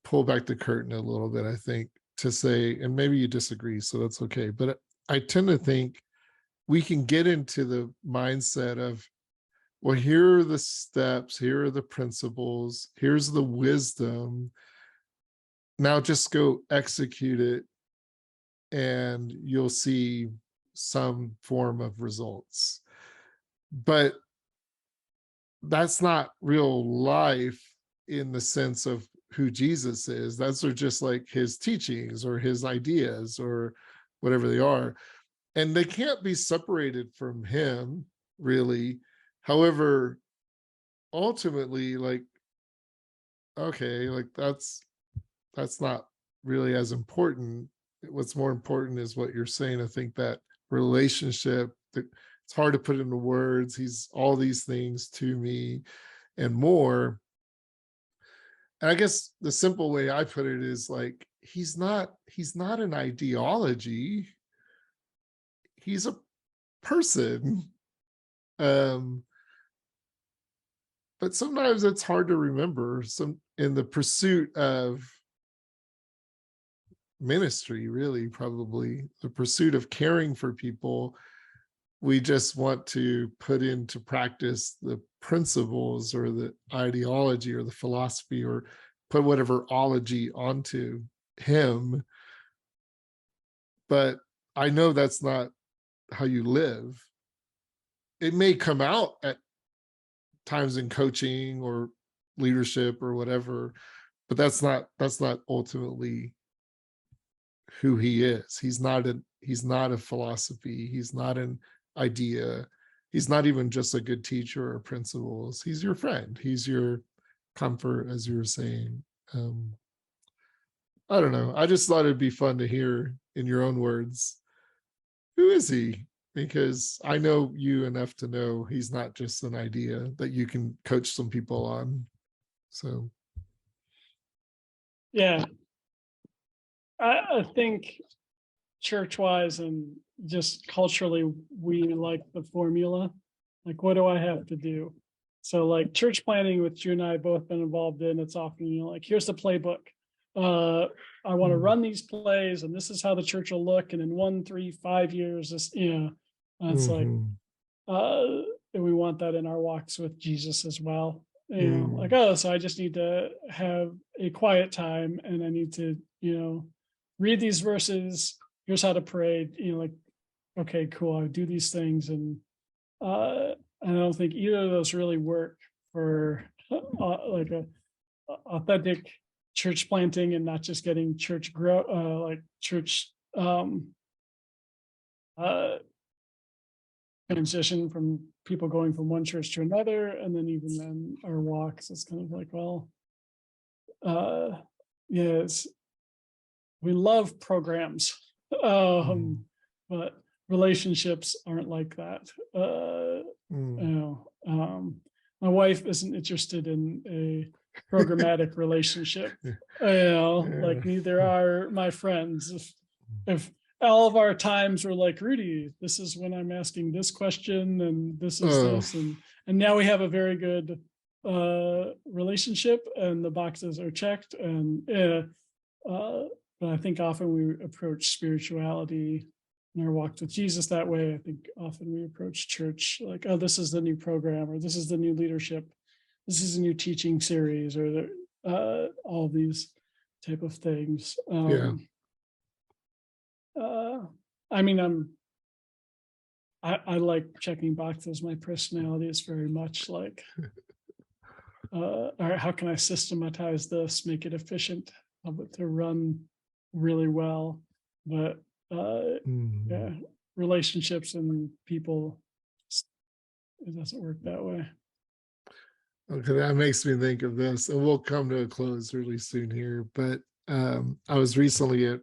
pull back the curtain a little bit, I think, to say, and maybe you disagree, so that's okay. But I tend to think we can get into the mindset of, well, here are the steps, here are the principles, here's the wisdom. Now just go execute it and you'll see some form of results. But that's not real life in the sense of who Jesus is. Those are just like his teachings or his ideas or whatever they are. And they can't be separated from him, really. However, ultimately, like, okay, like that's not really as important. What's more important is what you're saying. I think that relationship, that it's hard to put into words. He's all these things to me and more. And I guess the simple way I put it is like he's not an ideology. He's a person. Um, but sometimes it's hard to remember some in the pursuit of ministry, really, probably the pursuit of caring for people. We just want to put into practice the principles or the ideology or the philosophy or put whatever ology onto him. But I know that's not how you live. It may come out at times in coaching or leadership or whatever, but that's not ultimately who he is. He's not a philosophy. He's not an idea. He's not even just a good teacher or principles. He's your friend. He's your comfort, as you were saying. Um, I don't know. I just thought it'd be fun to hear in your own words, who is he? Because I know you enough to know he's not just an idea that you can coach some people on. So, Yeah, I think church wise and just culturally, we like the formula. Like, what do I have to do? So, like church planning, which you and I both been involved in, it's often, like, here's the playbook. Uh, I want to mm, run these plays, and this is how the church will look. And in 1, 3, 5 years, this, it's like, mhm, uh, and we want that in our walks with Jesus as well. Like, mm, oh, so I just need to have a quiet time, and I need to, read these verses. Here's how to pray. Like, okay, cool. I do these things, and I don't think either of those really work for like a authentic church planting, and not just getting church grow, like church uh, transition from people going from one church to another, and then even then our walks. It's kind of like, well, uh, yes, we love programs, mm, but relationships aren't like that. You mm. know, my wife isn't interested in a programmatic relationship. Like Yeah. neither are my friends. If all of our times were like, Rudy, this is when I'm asking this question, and this is Oh, this, and now we have a very good relationship and the boxes are checked. And but I think often we approach spirituality in our walk with Jesus that way. I think often we approach church like, oh, this is the new program, or this is the new leadership, this is a new teaching series, or all these type of things. Yeah. Uh, I mean, I like checking boxes. My personality is very much like, all right, how can I systematize this, make it efficient, help it to run really well? But yeah, Mhm. relationships and people, it doesn't work that way. Okay, that makes me think of this, and we'll come to a close really soon here. But I was recently at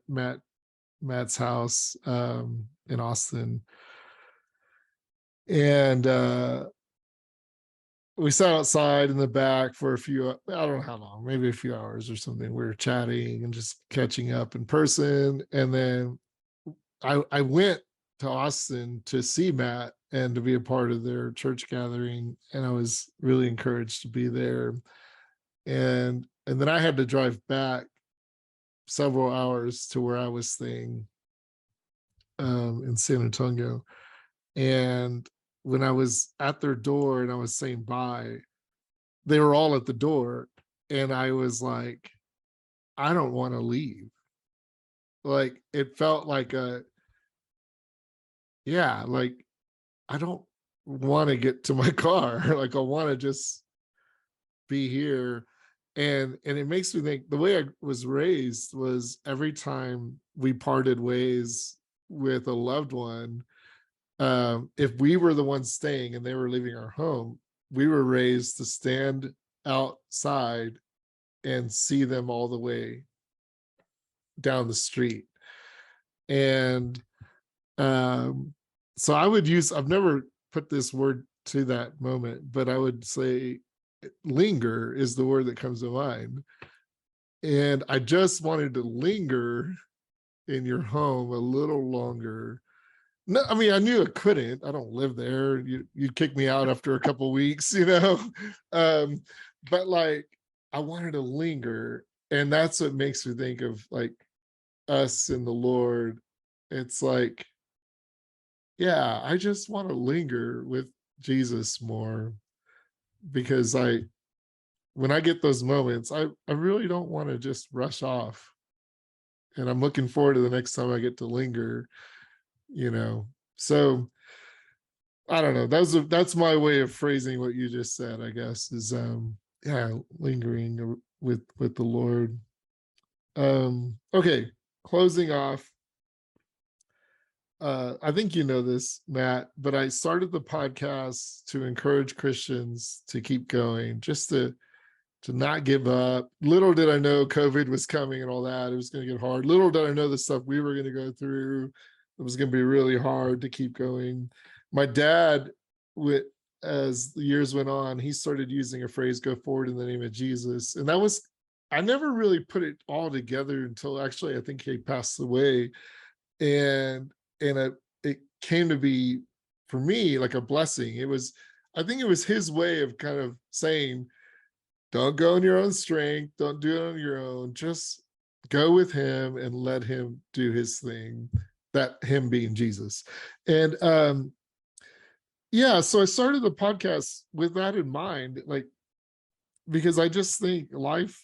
Matt's house in Austin, and we sat outside in the back for a few, I don't know how long, maybe a few hours or something. We were chatting and just catching up in person. And then I went to Austin to see Matt and to be a part of their church gathering. And I was really encouraged to be there. And then I had to drive back several hours to where I was staying in San Antonio. And when I was at their door and I was saying bye, they were all at the door. And I was like, I don't want to leave. Like it felt like like I don't want to get to my car. Like I want to just be here. And it makes me think the way I was raised was every time we parted ways with a loved one, if we were the ones staying and they were leaving our home, we were raised to stand outside and see them all the way down the street. And um, so I would use, I've never put this word to that moment, but I would say linger is the word that comes to mind. And I just wanted to linger in your home a little longer. No, I mean, I knew I couldn't. I don't live there. You'd kick me out after a couple weeks, you know. Um, but like, I wanted to linger, and that's what makes me think of like us and the Lord. It's like, yeah, I just want to linger with Jesus more because when I get those moments, I really don't want to just rush off. And I'm looking forward to the next time I get to linger, you know. So I don't know. That's my way of phrasing what you just said, I guess, is yeah, lingering with the Lord. Okay, closing off. I think you know this, Matt, but I started the podcast to encourage Christians to keep going, just to not give up. Little did I know COVID was coming and all that. It was going to get hard. Little did I know the stuff we were going to go through. It was going to be really hard to keep going. My dad, as the years went on, he started using a phrase, go forward in the name of Jesus. And that was, I never really put it all together until actually I think he passed away. And it came to be for me like a blessing. It was, I think it was his way of kind of saying, don't go in your own strength, don't do it on your own, just go with him and let him do his thing, that him being Jesus. And yeah, so I started the podcast with that in mind, like because I just think life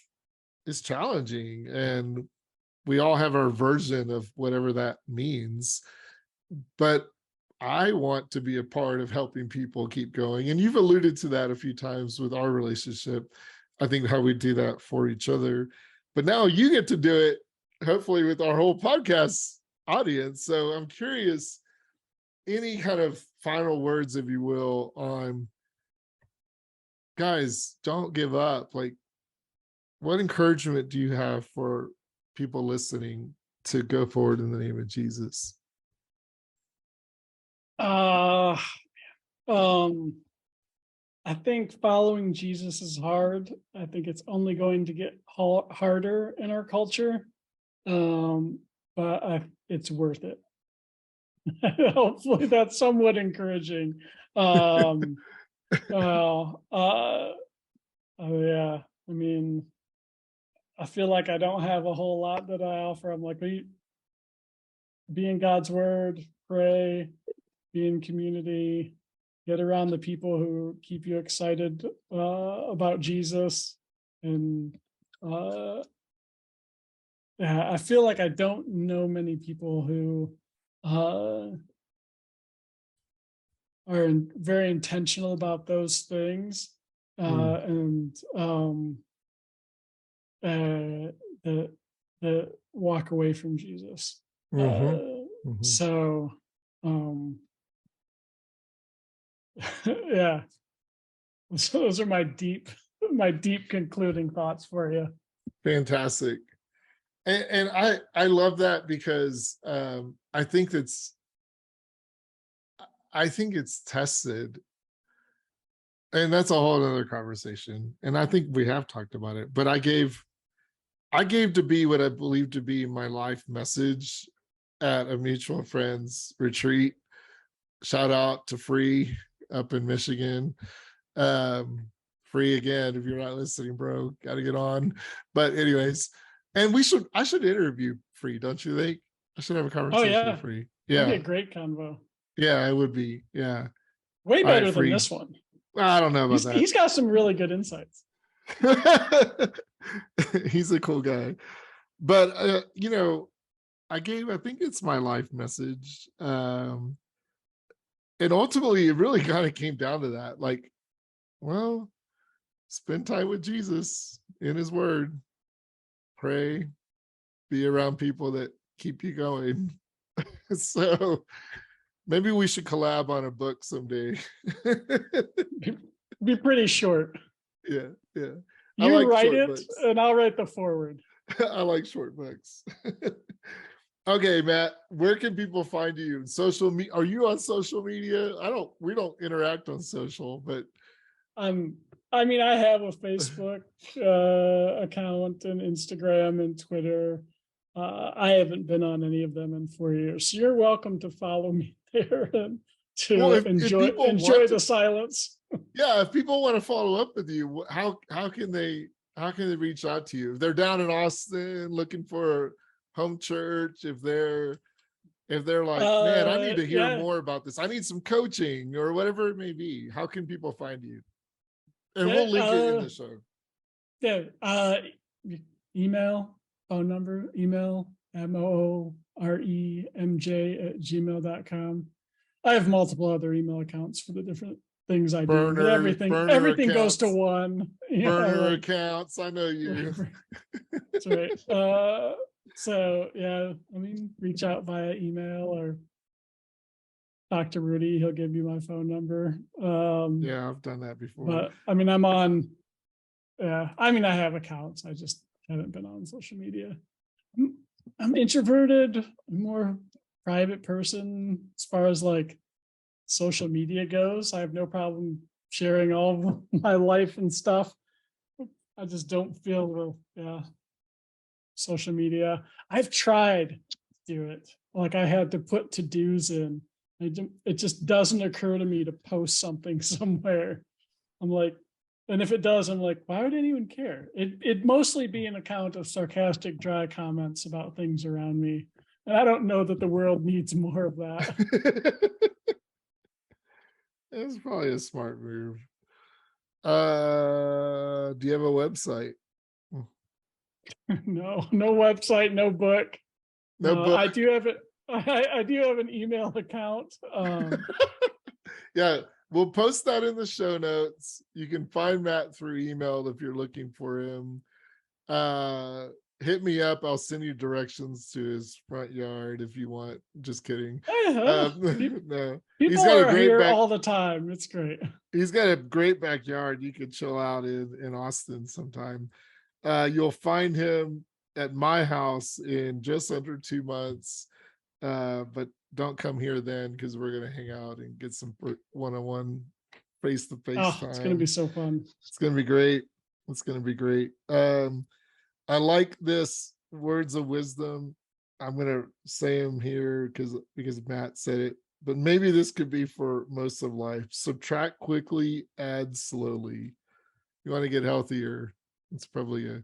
is challenging and we all have our version of whatever that means, but I want to be a part of helping people keep going. And you've alluded to that a few times with our relationship. I think how we do that for each other. But now you get to do it, hopefully, with our whole podcast audience. So I'm curious, any kind of final words, if you will, on guys, don't give up. Like, what encouragement do you have for people listening to go forward in the name of Jesus? Uh, um, I think following Jesus is hard. I think it's only going to get harder in our culture. Um, but it's worth it. Hopefully that's somewhat encouraging. Um, well, Oh yeah. I mean, I feel like I don't have a whole lot that I offer. I'm like, be in God's word, pray, be in community, get around the people who keep you excited about Jesus. And uh, yeah, I feel like I don't know many people who uh, are very intentional about those things, Mm, and uh, that walk away from Jesus. mhm, Uh, mhm. so um, yeah, so those are my deep concluding thoughts for you. Fantastic. And I love that because I think it's tested, and that's a whole other conversation. And I think we have talked about it, but I gave to be what I believe to be my life message at a mutual friends retreat. Shout out to Free up in Michigan. Um, Free again, if you're not listening, bro, got to get on. But anyways, and I should interview Free, don't you think? I should have a Oh conversation with yeah, Free. that'd be a Yeah, great convo. yeah, it would be. Yeah. Way All right, better than Free. this one. I don't know about He's got some really good insights. that. He's a cool guy. But I think it's my life message. And ultimately it really kind of came down to that. Like, well, spend time with Jesus in his word, pray, be around people that keep you going. So maybe we should collab on a book someday. Be pretty short. Yeah, yeah. I You like write short it books. and I'll write the forward. I like short books. Okay, Matt, where can people find you? Social media? Are you on social media? We don't interact on social, but Um, I mean, I have a Facebook account and Instagram and Twitter. I haven't been on any of them in 4 years. So you're welcome to follow me there and well, to if people want enjoy to, the silence. yeah, if people want to follow up with you, how can they reach out to you? If they're down in Austin looking for a home church, if they're like, man, I need to hear Yeah, more about this. I need some coaching or whatever it may be. How can people find you? And yeah, we'll link it in the show. yeah. Email, phone number, email, mooremj@gmail.com. I have multiple other email accounts for the different things I do, but Burner everything goes to accounts, one. Yeah, burner like accounts. I know you. that's right. So yeah, I mean, reach out via email or talk to Rudy. He'll give you my phone number. Yeah, I've done that before. But I mean, I'm on. Yeah, I mean, I have accounts. I just haven't been on social media. I'm introverted, more private person as far as like social media goes. I have no problem sharing all of my life and stuff. I just don't feel social media. I've tried to do it. Like I had to put to-dos in. It just doesn't occur to me to post something somewhere. I'm like, and if it does, I'm like, why would anyone care? It'd mostly be an account of sarcastic, dry comments about things around me. And I don't know that the world needs more of that. That's probably a smart move. Do you have a website? No website, no book. No book. I do have it. I do have an email account. Yeah, we'll post that in the show notes. You can find Matt through email if you're looking for him. Uh Hit me up. I'll send you directions to his front yard if you want. Just kidding. No. He's People got a are great here back. all the time. It's great. He's got a great backyard. You could chill out in Austin sometime. You'll find him at my house in just under 2 months. But don't come here then because we're gonna hang out and get some one-on-one face-to-face Oh, it's gonna be time. so fun. It's gonna be great. It's gonna be great. I like this words of wisdom. I'm gonna say them here because Matt said it, but maybe this could be for most of life. Subtract quickly, add slowly. you want to get healthier, it's probably a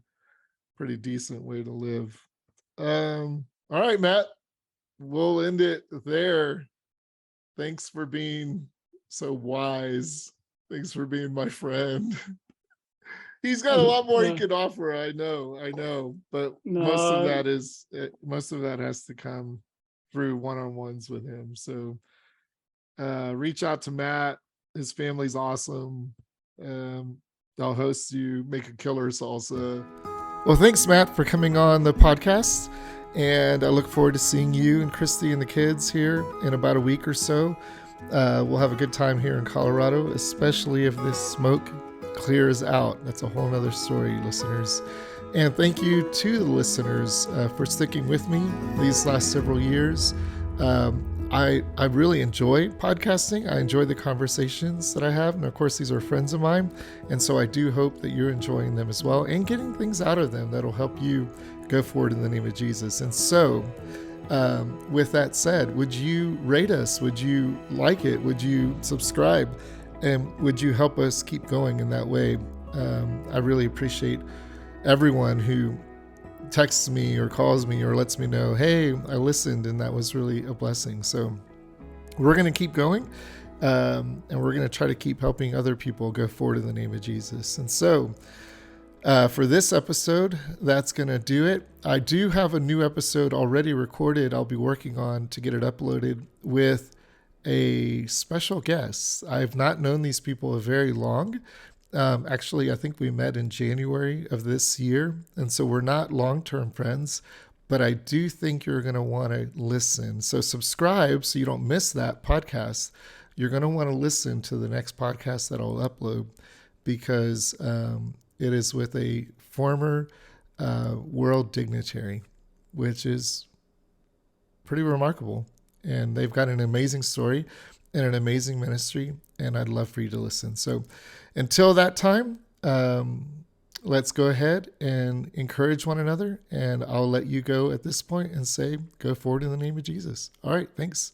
pretty decent way to live. All right, Matt, we'll end it there. Thanks for being so wise. Thanks for being my friend. He's got a lot more he No, can offer. I know, but no, most of that has to come through one-on-ones with him. So reach out to Matt. His family's awesome. Um, I'll host you, make a killer salsa. Well, thanks, Matt, for coming on the podcast. And I look forward to seeing you and Christy and the kids here in about a week or so. We'll have a good time here in Colorado, especially if this smoke clears out. That's a whole nother story, listeners. And thank you to the listeners for sticking with me these last several years. I really enjoy podcasting. I enjoy the conversations that I have. And of course, these are friends of mine. And so I do hope that you're enjoying them as well and getting things out of them that'll help you go forward in the name of Jesus. And so with that said, would you rate us? Would you like it? Would you subscribe? And would you help us keep going in that way? I really appreciate everyone who texts me or calls me or lets me know, hey, I listened and that was really a blessing. So we're going to keep going and we're going to try to keep helping other people go forward in the name of Jesus. And so for this episode, that's going to do it. I do have a new episode already recorded. I'll be working on to get it uploaded with a special guest. I've not known these people very long. Actually, I think we met in January of this year. And so we're not long-term friends, but I do think you're going to want to listen. So subscribe so you don't miss that podcast. You're going to want to listen to the next podcast that I'll upload because it is with a former world dignitary, which is pretty remarkable. And they've got an amazing story and an amazing ministry, and I'd love for you to listen. So until that time, let's go ahead and encourage one another, and I'll let you go at this point and say, go forward in the name of Jesus. All right, thanks.